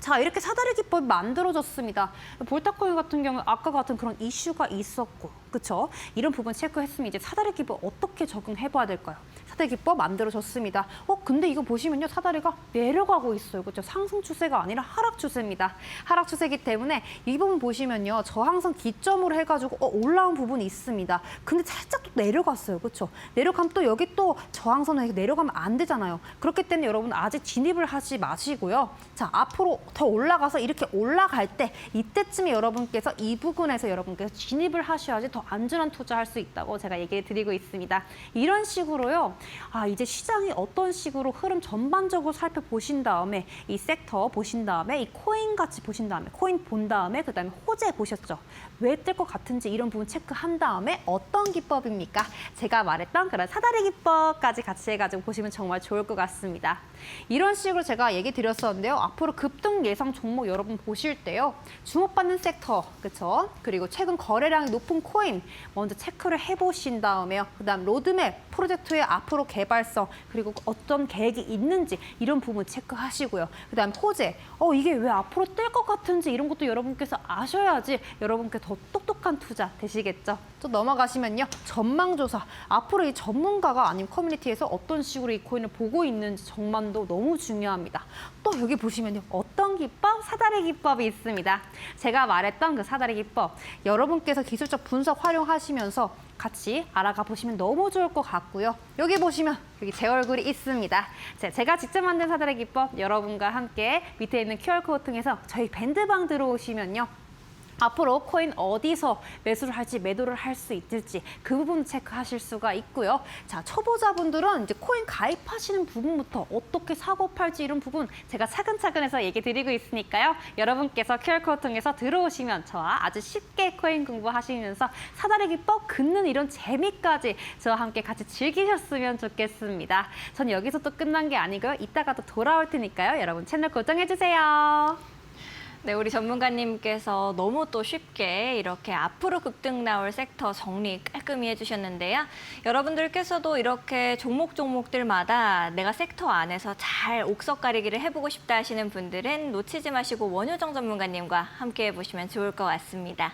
자, 이렇게 사다리 기법이 만들어졌습니다. 볼타코인 같은 경우 아까 같은 그런 이슈가 있었고, 그렇죠? 이런 부분 체크했으면 이제 사다리 기법 어떻게 적응해봐야 될까요? 사다리 기법 만들어졌습니다. 근데 이거 보시면요, 사다리가 내려가고 있어요. 그렇죠? 상승 추세가 아니라 하락 추세입니다. 하락 추세이기 때문에 이 부분 보시면요, 저항선 기점으로 해가지고 올라온 부분이 있습니다. 근데 살짝 또 내려갔어요. 그렇죠? 내려가면 또 여기 또 저항선에 내려가면 안 되잖아요. 그렇기 때문에 여러분 아직 진입을 하지 마시고요. 자, 앞으로 더 올라가서 이렇게 올라갈 때 이때쯤에 여러분께서 이 부분에서 여러분께서 진입을 하셔야지 더 안전한 투자할 수 있다고 제가 얘기를 드리고 있습니다. 이런 식으로요. 이제 시장이 어떤 식으로 흐름 전반적으로 살펴보신 다음에 이 섹터 보신 다음에 이 코인 같이 보신 다음에 코인 본 다음에 그다음에 호재 보셨죠. 왜 뜰 것 같은지 이런 부분 체크한 다음에 어떤 기법입니까? 제가 말했던 그런 사다리 기법까지 같이 해가지고 보시면 정말 좋을 것 같습니다. 이런 식으로 제가 얘기 드렸었는데요. 앞으로 급등 예상 종목 여러분 보실 때요. 주목받는 섹터, 그렇죠? 그리고 최근 거래량이 높은 코인 먼저 체크를 해보신 다음에요. 그다음 로드맵, 프로젝트의 앞으로 개발성, 그리고 어떤 계획이 있는지 이런 부분 체크하시고요. 그다음 호재, 이게 왜 앞으로 뜰 것 같은지 이런 것도 여러분께서 아셔야지 여러분께 더 똑똑한 투자 되시겠죠. 또 넘어가시면요. 전망조사, 앞으로 이 전문가가 아닌 커뮤니티에서 어떤 식으로 이 코인을 보고 있는지 전망도 너무 중요합니다. 또 여기 보시면요. 어떤 기법? 사다리 기법이 있습니다. 제가 말했던 그 사다리 기법, 여러분께서 기술적 분석 활용하시면서 같이 알아가 보시면 너무 좋을 것 같고요. 여기 보시면 여기 제 얼굴이 있습니다. 제가 직접 만든 사다리 기법 여러분과 함께 밑에 있는 QR코드 통해서 저희 밴드방 들어오시면요. 앞으로 코인 어디서 매수를 할지 매도를 할 수 있을지 그 부분 체크하실 수가 있고요. 자, 초보자분들은 이제 코인 가입하시는 부분부터 어떻게 사고 팔지 이런 부분 제가 차근차근 해서 얘기 드리고 있으니까요. 여러분께서 QR코드 통해서 들어오시면 저와 아주 쉽게 코인 공부하시면서 사다리 기법 긋는 이런 재미까지 저와 함께 같이 즐기셨으면 좋겠습니다. 전 여기서 또 끝난 게 아니고요. 이따가 또 돌아올 테니까요. 여러분 채널 고정해주세요. 네, 우리 전문가님께서 너무 또 쉽게 이렇게 앞으로 급등 나올 섹터 정리 깔끔히 해주셨는데요. 여러분들께서도 이렇게 종목들마다 내가 섹터 안에서 잘 옥석 가리기를 해보고 싶다 하시는 분들은 놓치지 마시고 원효정 전문가님과 함께 해보시면 좋을 것 같습니다.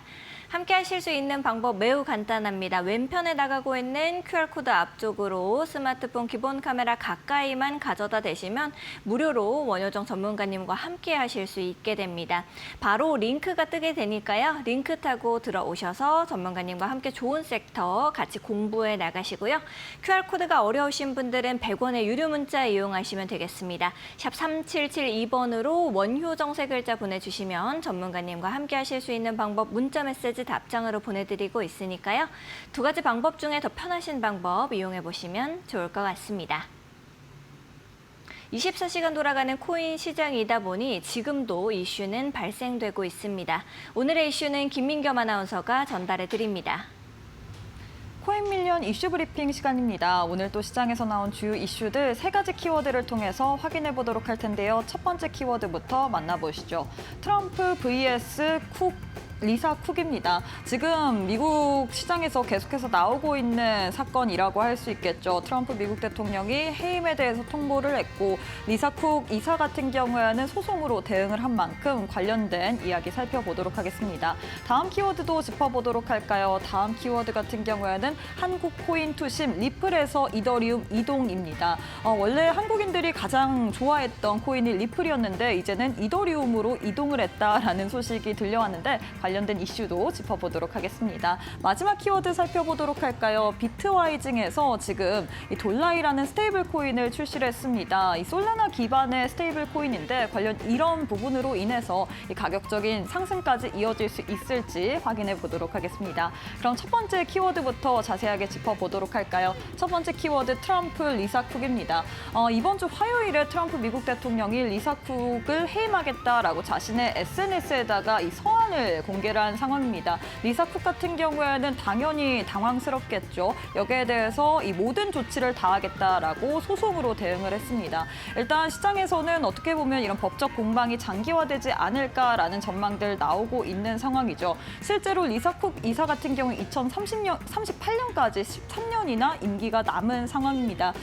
함께 하실 수 있는 방법 매우 간단합니다. 왼편에 나가고 있는 QR코드 앞쪽으로 스마트폰 기본 카메라 가까이만 가져다 대시면 무료로 원효정 전문가님과 함께 하실 수 있게 됩니다. 바로 링크가 뜨게 되니까요. 링크 타고 들어오셔서 전문가님과 함께 좋은 섹터 같이 공부해 나가시고요. QR코드가 어려우신 분들은 100원의 유료 문자 이용하시면 되겠습니다. 샵 3772번으로 원효정 세 글자 보내주시면 전문가님과 함께 하실 수 있는 방법 문자 메시지 답장으로 보내드리고 있으니까요. 두 가지 방법 중에 더 편하신 방법 이용해 보시면 좋을 것 같습니다. 24시간 돌아가는 코인 시장이다 보니 지금도 이슈는 발생되고 있습니다. 오늘의 이슈는 김민겸 아나운서가 전달해 드립니다. 코인밀리언 이슈 브리핑 시간입니다. 오늘 또 시장에서 나온 주요 이슈들 3가지 키워드를 통해서 확인해 보도록 할 텐데요. 첫 번째 키워드부터 만나보시죠. 트럼프 vs 리사 쿡입니다. 지금 미국 시장에서 계속해서 나오고 있는 사건이라고 할 수 있겠죠. 트럼프 미국 대통령이 해임에 대해서 통보를 했고 리사 쿡 이사 같은 경우에는 소송으로 대응을 한 만큼 관련된 이야기 살펴보도록 하겠습니다. 다음 키워드도 짚어보도록 할까요? 다음 키워드 같은 경우에는 한국 코인 투심 리플에서 이더리움 이동입니다. 원래 한국인들이 가장 좋아했던 코인이 리플이었는데 이제는 이더리움으로 이동을 했다라는 소식이 들려왔는데 관련된 이슈도 짚어보도록 하겠습니다. 마지막 키워드 살펴보도록 할까요? 비트와이징에서 지금 이 돌라이라는 스테이블 코인을 출시를 했습니다. 이 솔라나 기반의 스테이블 코인인데 관련 이런 부분으로 인해서 이 가격적인 상승까지 이어질 수 있을지 확인해 보도록 하겠습니다. 그럼 첫 번째 키워드부터 자세하게 짚어보도록 할까요? 첫 번째 키워드 트럼프 리사 쿡입니다. 이번 주 화요일에 트럼프 미국 대통령이 리사 쿡을 해임하겠다라고 자신의 SNS에다가 이 서한을 공개를 한 상황입니다. 리사 쿡 같은 경우에는 당연히 당황스럽겠죠. 여기에 대해서 이 모든 조치를 다하겠다라고 소송으로 대응을 했습니다. 일단 시장에서는 어떻게 보면 이런 법적 공방이 장기화되지 않을까라는 전망들 나오고 있는 상황이죠. 실제로 리사 쿡 이사 같은 경우 2038년까지 13년이나 임기가 남은 상황입니다.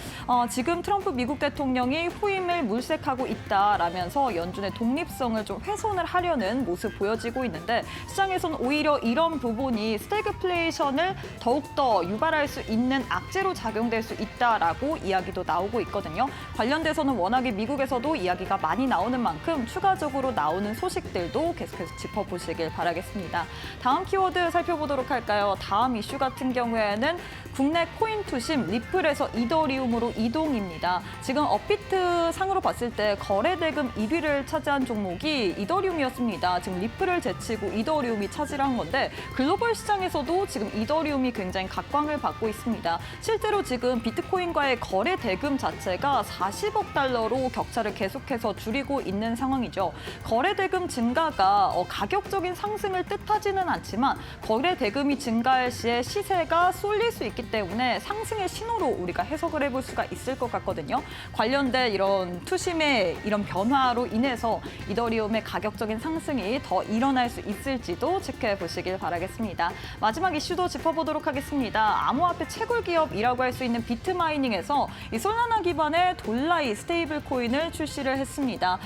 지금 트럼프 미국 대통령이 후임을 물색하고 있다라면서 연준의 독립성을 좀 훼손을 하려는 모습 보여지고 있는데 시장에서는 오히려 이런 부분이 스태그플레이션을 더욱더 유발할 수 있는 악재로 작용될 수 있다라고 이야기도 나오고 있거든요. 관련돼서는 워낙에 미국에서도 이야기가 많이 나오는 만큼 추가적으로 나오는 소식들도 계속해서 짚어보시길 바라겠습니다. 다음 키워드 살펴보도록 할까요? 다음 이슈 같은 경우에는 국내 코인 투심 리플에서 이더리움으로 이동입니다. 지금 업비트 상으로 봤을 때 거래 대금 1위를 차지한 종목이 이더리움이었습니다. 지금 리플을 제치고 이더리움이 차지한 건데 글로벌 시장에서도 지금 이더리움이 굉장히 각광을 받고 있습니다. 실제로 지금 비트코인과의 거래 대금 자체가 40억 달러로 격차를 계속해서 줄이고 있는 상황이죠. 거래 대금 증가가 가격적인 상승을 뜻하지는 않지만 거래 대금이 증가할 시에 시세가 쏠릴 수 있기 때문에 상승의 신호로 우리가 해석을 해볼 수가 있을 것 같거든요. 관련된 이런 투심의 이런 변화로 인해서 이더리움의 가격적인 상승이 더 일어날 수 있을지도 체크해 보시길 바라겠습니다. 마지막 이슈도 짚어보도록 하겠습니다. 암호화폐 채굴 기업이라고 할 수 있는 비트마이닝에서 이 솔라나 기반의 돌라이 스테이블 코인을 출시를 했습니다.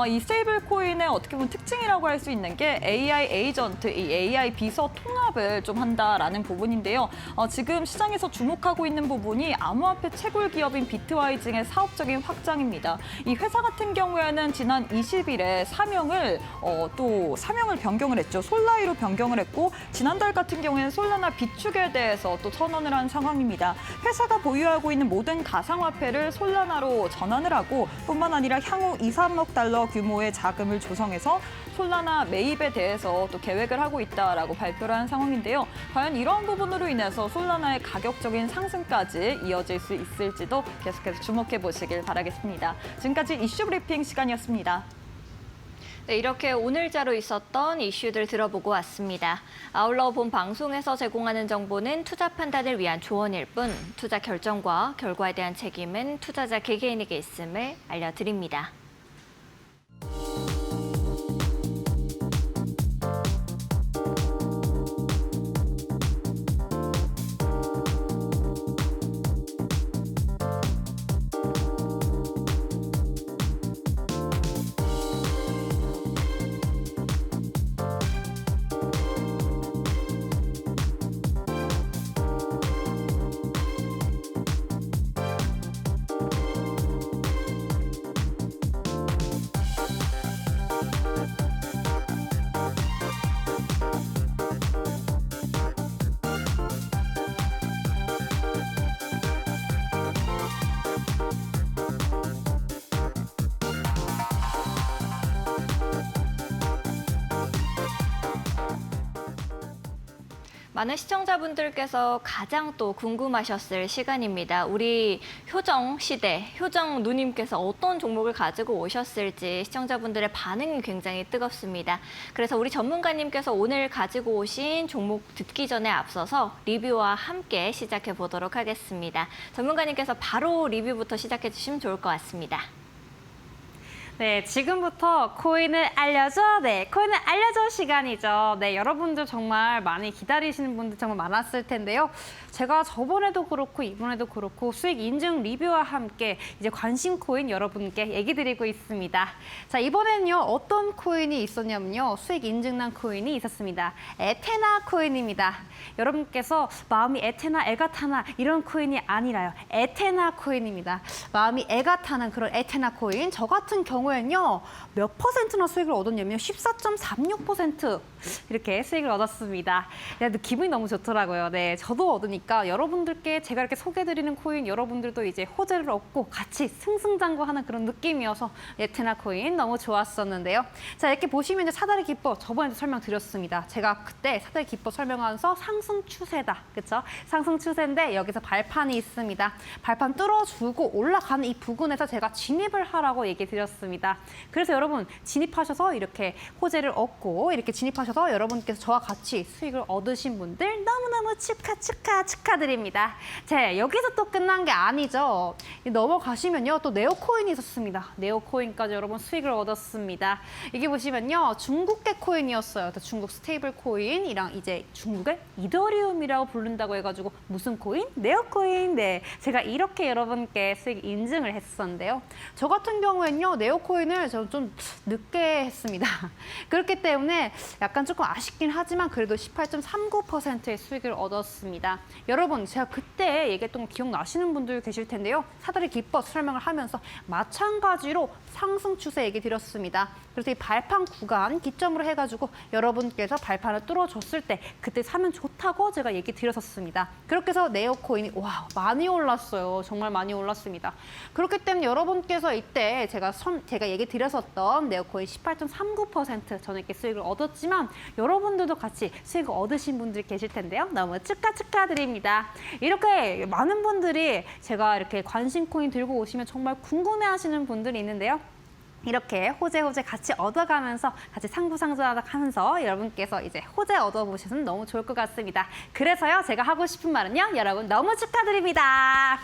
이 스테이블 코인의 어떻게 보면 특징이라고 할 수 있는 게 AI 에이전트, 이 AI 비서 통합을 좀 한다라는 부분인데요. 지금 시장에서 주목하고 있는 부분이 암호화폐 채굴 기업인 비트와이징의 사업적인 확장입니다. 이 회사 같은 경우에는 지난 20일에 사명을 변경을 했죠. 솔라이로 변경을 했고 지난달 같은 경우에는 솔라나 비축에 대해서 또 선언을 한 상황입니다. 회사가 보유하고 있는 모든 가상화폐를 솔라나로 전환을 하고 뿐만 아니라 향후 2, 3억 달러 규모의 자금을 조성해서 솔라나 매입에 대해서 또 계획을 하고 있다라고 발표를 한 상황인데요. 과연 이러한 부분으로 인해서 솔라나의 가격적인 상승까지 이어질 수 있을지도 계속해서 주목해 보시길 바라겠습니다. 지금까지 이슈 브리핑 시간이었습니다. 네, 이렇게 오늘자로 있었던 이슈들 들어보고 왔습니다. 아울러 본 방송에서 제공하는 정보는 투자 판단을 위한 조언일 뿐 투자 결정과 결과에 대한 책임은 투자자 개개인에게 있음을 알려드립니다. 많은 시청자분들께서 가장 또 궁금하셨을 시간입니다. 우리 효정 시대, 효정 누님께서 어떤 종목을 가지고 오셨을지 시청자분들의 반응이 굉장히 뜨겁습니다. 그래서 우리 전문가님께서 오늘 가지고 오신 종목 듣기 전에 앞서서 리뷰와 함께 시작해 보도록 하겠습니다. 전문가님께서 바로 리뷰부터 시작해 주시면 좋을 것 같습니다. 네, 지금부터 코인을 알려줘. 네, 코인을 알려줘 시간이죠. 네, 여러분들 정말 많이 기다리시는 분들 정말 많았을 텐데요. 제가 저번에도 그렇고 이번에도 그렇고 수익 인증 리뷰와 함께 이제 관심 코인 여러분께 얘기 드리고 있습니다. 자, 이번에는요, 어떤 코인이 있었냐면요. 수익 인증난 코인이 있었습니다. 에테나 코인입니다. 여러분께서 마음이 에테나, 애가 타나 이런 코인이 아니라요. 에테나 코인입니다. 마음이 애가 타는 그런 에테나 코인. 저 같은 경우에는요, 몇 퍼센트나 수익을 얻었냐면요. 14.36% 이렇게 수익을 얻었습니다. 네, 기분이 너무 좋더라고요. 네, 저도 얻으니까 여러분들께 제가 이렇게 소개해드리는 코인 여러분들도 이제 호재를 얻고 같이 승승장구하는 그런 느낌이어서 에테나 코인 너무 좋았었는데요. 자, 이렇게 보시면 이제 사다리 기법 저번에도 설명드렸습니다. 제가 그때 사다리 기법 설명하면서 상승 추세다, 그렇죠? 상승 추세인데 여기서 발판이 있습니다. 발판 뚫어주고 올라가는 이 부근에서 제가 진입을 하라고 얘기 드렸습니다. 그래서 여러분 진입하셔서 이렇게 호재를 얻고 이렇게 진입하셔서 여러분께서 저와 같이 수익을 얻으신 분들 너무너무 축하드립니다. 자, 여기서 또 끝난 게 아니죠. 넘어가시면요, 또 네오코인이 있었습니다. 네오코인까지 여러분 수익을 얻었습니다. 이게 보시면요, 중국계 코인이었어요. 중국 스테이블 코인이랑 이제 중국의 이더리움이라고 부른다고 해가지고 무슨 코인? 네오코인. 네, 제가 이렇게 여러분께 수익 인증을 했었는데요. 저 같은 경우에는요, 네오코인 코인을 저는 좀 늦게 했습니다. 그렇기 때문에 약간 조금 아쉽긴 하지만 그래도 18.39%의 수익을 얻었습니다. 여러분, 제가 그때 얘기했던 거 기억나시는 분들 계실 텐데요. 사다리 기법 설명을 하면서 마찬가지로 상승 추세 얘기 드렸습니다. 그래서 이 발판 구간 기점으로 해가지고 여러분께서 발판을 뚫어줬을 때 그때 사면 좋다고 제가 얘기 드렸었습니다. 그렇게 해서 네오코인이 와 많이 올랐어요. 정말 많이 올랐습니다. 그렇기 때문에 여러분께서 이때 제가 얘기 드렸었던 네오코인 18.39% 저는 이렇게 수익을 얻었지만 여러분들도 같이 수익을 얻으신 분들이 계실 텐데요. 너무 축하드립니다. 이렇게 많은 분들이 제가 이렇게 관심 코인 들고 오시면 정말 궁금해하시는 분들이 있는데요. 이렇게 호재 같이 얻어가면서 같이 상부상조하면서 여러분께서 이제 호재 얻어보시면 너무 좋을 것 같습니다. 그래서요, 제가 하고 싶은 말은요, 여러분 너무 축하드립니다.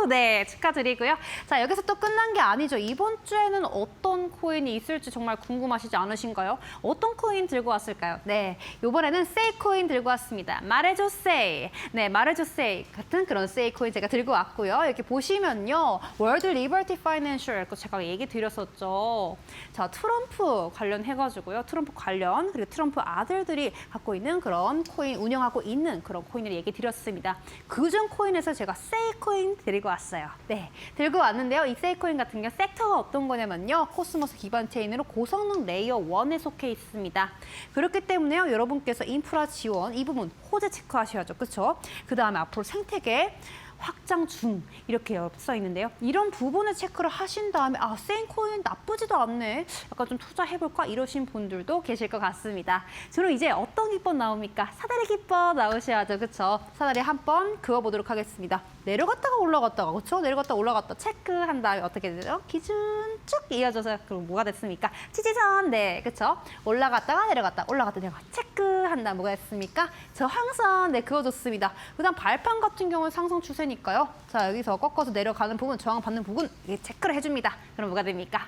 네, 축하드리고요. 자, 여기서 또 끝난 게 아니죠. 이번 주에는 어떤 코인이 있을지 정말 궁금하시지 않으신가요? 어떤 코인 들고 왔을까요? 네, 이번에는 세이 코인 들고 왔습니다. 말해줘 세이. 네, 말해줘 세이 같은 그런 세이 코인 제가 들고 왔고요. 이렇게 보시면요, 월드 리버티 파이낸셜 제가 얘기 드렸었죠. 자, 트럼프 관련해가지고요. 트럼프 관련, 그리고 트럼프 아들들이 갖고 있는 그런 코인, 운영하고 있는 그런 코인을 얘기 드렸습니다. 그중 코인에서 제가 세이 코인 들고 왔어요. 네, 들고 왔는데요. 이 세이 코인 같은 경우 섹터가 어떤 거냐면요. 코스모스 기반 체인으로 고성능 레이어 1에 속해 있습니다. 그렇기 때문에요. 여러분께서 인프라 지원, 이 부분 호재 체크하셔야죠. 그렇죠? 그 다음에 앞으로 생태계 확장 중 이렇게 써 있는데요. 이런 부분을 체크를 하신 다음에 아, 세인코인 나쁘지도 않네. 약간 좀 투자해볼까? 이러신 분들도 계실 것 같습니다. 저는 이제 어떤 기법 나옵니까? 사다리 기법 나오셔야죠. 그렇죠? 사다리 한번 그어보도록 하겠습니다. 내려갔다가 올라갔다가 그렇죠? 내려갔다 올라갔다 체크한 다음에 어떻게 되죠? 기준 쭉 이어져서 그럼 뭐가 됐습니까? 지지선. 네, 그렇죠? 올라갔다가 내려갔다 올라갔다 내려갔다 체크한 다음 뭐가 됐습니까? 저항선. 네, 그어줬습니다. 그다음 발판 같은 경우는 상승 추세니까요. 자, 여기서 꺾어서 내려가는 부분, 저항받는 부분 이게 체크를 해줍니다. 그럼 뭐가 됩니까?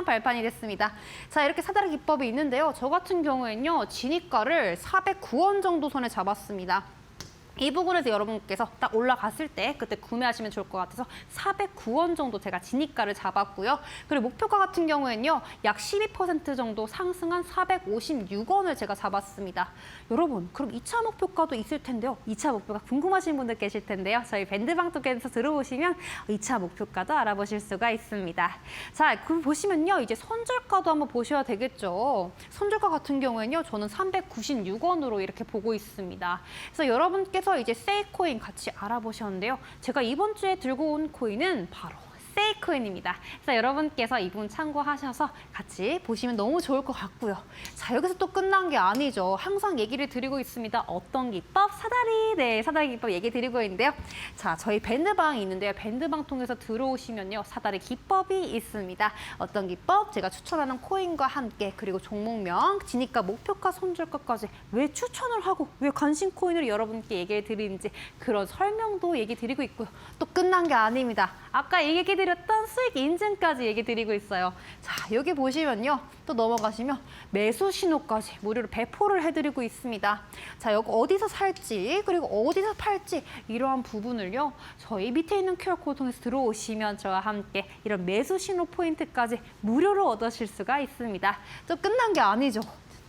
발판이 됐습니다. 자, 이렇게 사다리 기법이 있는데요. 저 같은 경우에는요, 진입가를 409원 정도 선에 잡았습니다. 이 부분에서 여러분께서 딱 올라갔을 때 그때 구매하시면 좋을 것 같아서 409원 정도 제가 진입가를 잡았고요. 그리고 목표가 같은 경우에는요. 약 12% 정도 상승한 456원을 제가 잡았습니다. 여러분, 그럼 2차 목표가도 있을 텐데요. 2차 목표가 궁금하신 분들 계실 텐데요. 저희 밴드방 쪽에서 들어오시면 2차 목표가도 알아보실 수가 있습니다. 자, 그 보시면요. 이제 손절가도 한번 보셔야 되겠죠. 손절가 같은 경우에는요. 저는 396원으로 이렇게 보고 있습니다. 그래서 여러분께서 이제 세이코인 같이 알아보셨는데요. 제가 이번 주에 들고 온 코인은 바로 세이코인입니다. 그래서 여러분께서 이 부분 참고하셔서 같이 보시면 너무 좋을 것 같고요. 자, 여기서 또 끝난 게 아니죠. 항상 얘기를 드리고 있습니다. 어떤 기법? 사다리. 네, 사다리 기법 얘기 드리고 있는데요. 자, 저희 밴드방이 있는데요. 밴드방 통해서 들어오시면요. 사다리 기법이 있습니다. 어떤 기법? 제가 추천하는 코인과 함께 그리고 종목명, 진입가, 목표가, 손절가까지 왜 추천을 하고 왜 관심 코인을 여러분께 얘기해 드리는지 그런 설명도 얘기 드리고 있고요. 또 끝난 게 아닙니다. 아까 얘기 드렸던 수익 인증까지 얘기 드리고 있어요. 자, 여기 보시면요. 또 넘어가시면 매수 신호까지 무료로 배포를 해드리고 있습니다. 자, 여기 어디서 살지 그리고 어디서 팔지 이러한 부분을요. 저희 밑에 있는 QR코드 통해서 들어오시면 저와 함께 이런 매수 신호 포인트까지 무료로 얻으실 수가 있습니다. 또 끝난 게 아니죠.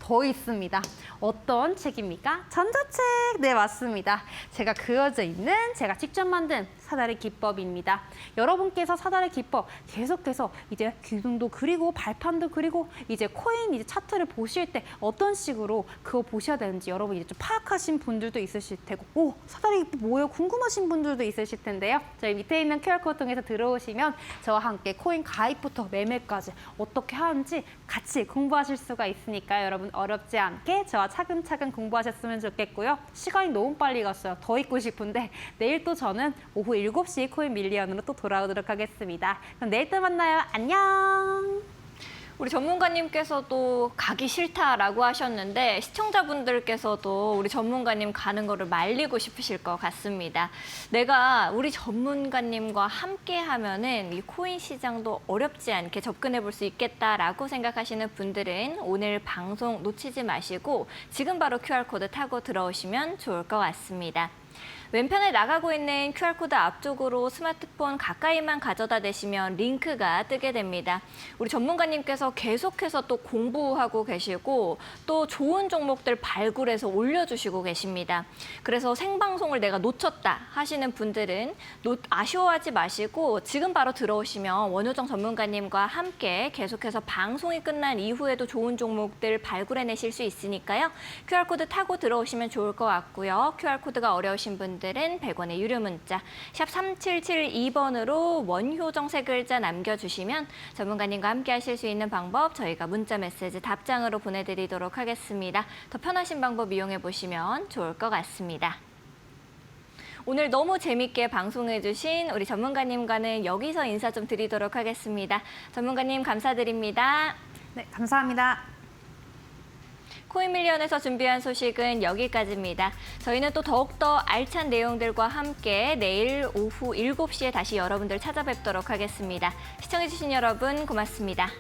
더 있습니다. 어떤 책입니까? 전자책. 네, 맞습니다. 제가 그어져 있는 제가 직접 만든 사다리 기법입니다. 여러분께서 사다리 기법 계속해서 이제 기둥도 그리고 발판도 그리고 이제 코인 이제 차트를 보실 때 어떤 식으로 그거 보셔야 되는지 여러분 이제 좀 파악하신 분들도 있으실 테고 오, 사다리 기법 뭐예요? 궁금하신 분들도 있으실 텐데요. 저희 밑에 있는 QR코드 통해서 들어오시면 저와 함께 코인 가입부터 매매까지 어떻게 하는지 같이 공부하실 수가 있으니까요. 여러분 어렵지 않게 저와 차근차근 공부하셨으면 좋겠고요. 시간이 너무 빨리 갔어요. 더 있고 싶은데 내일 또 저는 오후 7시 코인 밀리언으로 또 돌아오도록 하겠습니다. 그럼 내일 또 만나요. 안녕. 우리 전문가님께서도 가기 싫다라고 하셨는데 시청자분들께서도 우리 전문가님 가는 거를 말리고 싶으실 것 같습니다. 내가 우리 전문가님과 함께 하면은 이 코인 시장도 어렵지 않게 접근해 볼 수 있겠다라고 생각하시는 분들은 오늘 방송 놓치지 마시고 지금 바로 QR코드 타고 들어오시면 좋을 것 같습니다. 왼편에 나가고 있는 QR코드 앞쪽으로 스마트폰 가까이만 가져다 대시면 링크가 뜨게 됩니다. 우리 전문가님께서 계속해서 또 공부하고 계시고 또 좋은 종목들 발굴해서 올려주시고 계십니다. 그래서 생방송을 내가 놓쳤다 하시는 분들은 아쉬워하지 마시고 지금 바로 들어오시면 원효정 전문가님과 함께 계속해서 방송이 끝난 이후에도 좋은 종목들 발굴해내실 수 있으니까요. QR코드 타고 들어오시면 좋을 것 같고요. QR코드가 어려우신 분들은 100원의 유료 문자 샵 3772번으로 원효정 세 글자 남겨주시면 전문가님과 함께 하실 수 있는 방법 저희가 문자 메시지 답장으로 보내드리도록 하겠습니다. 더 편하신 방법 이용해 보시면 좋을 것 같습니다. 오늘 너무 재밌게 방송해주신 우리 전문가님과는 여기서 인사 좀 드리도록 하겠습니다. 전문가님 감사드립니다. 네, 감사합니다. 코인밀리언에서 준비한 소식은 여기까지입니다. 저희는 또 더욱더 알찬 내용들과 함께 내일 오후 7시에 다시 여러분들 찾아뵙도록 하겠습니다. 시청해주신 여러분 고맙습니다.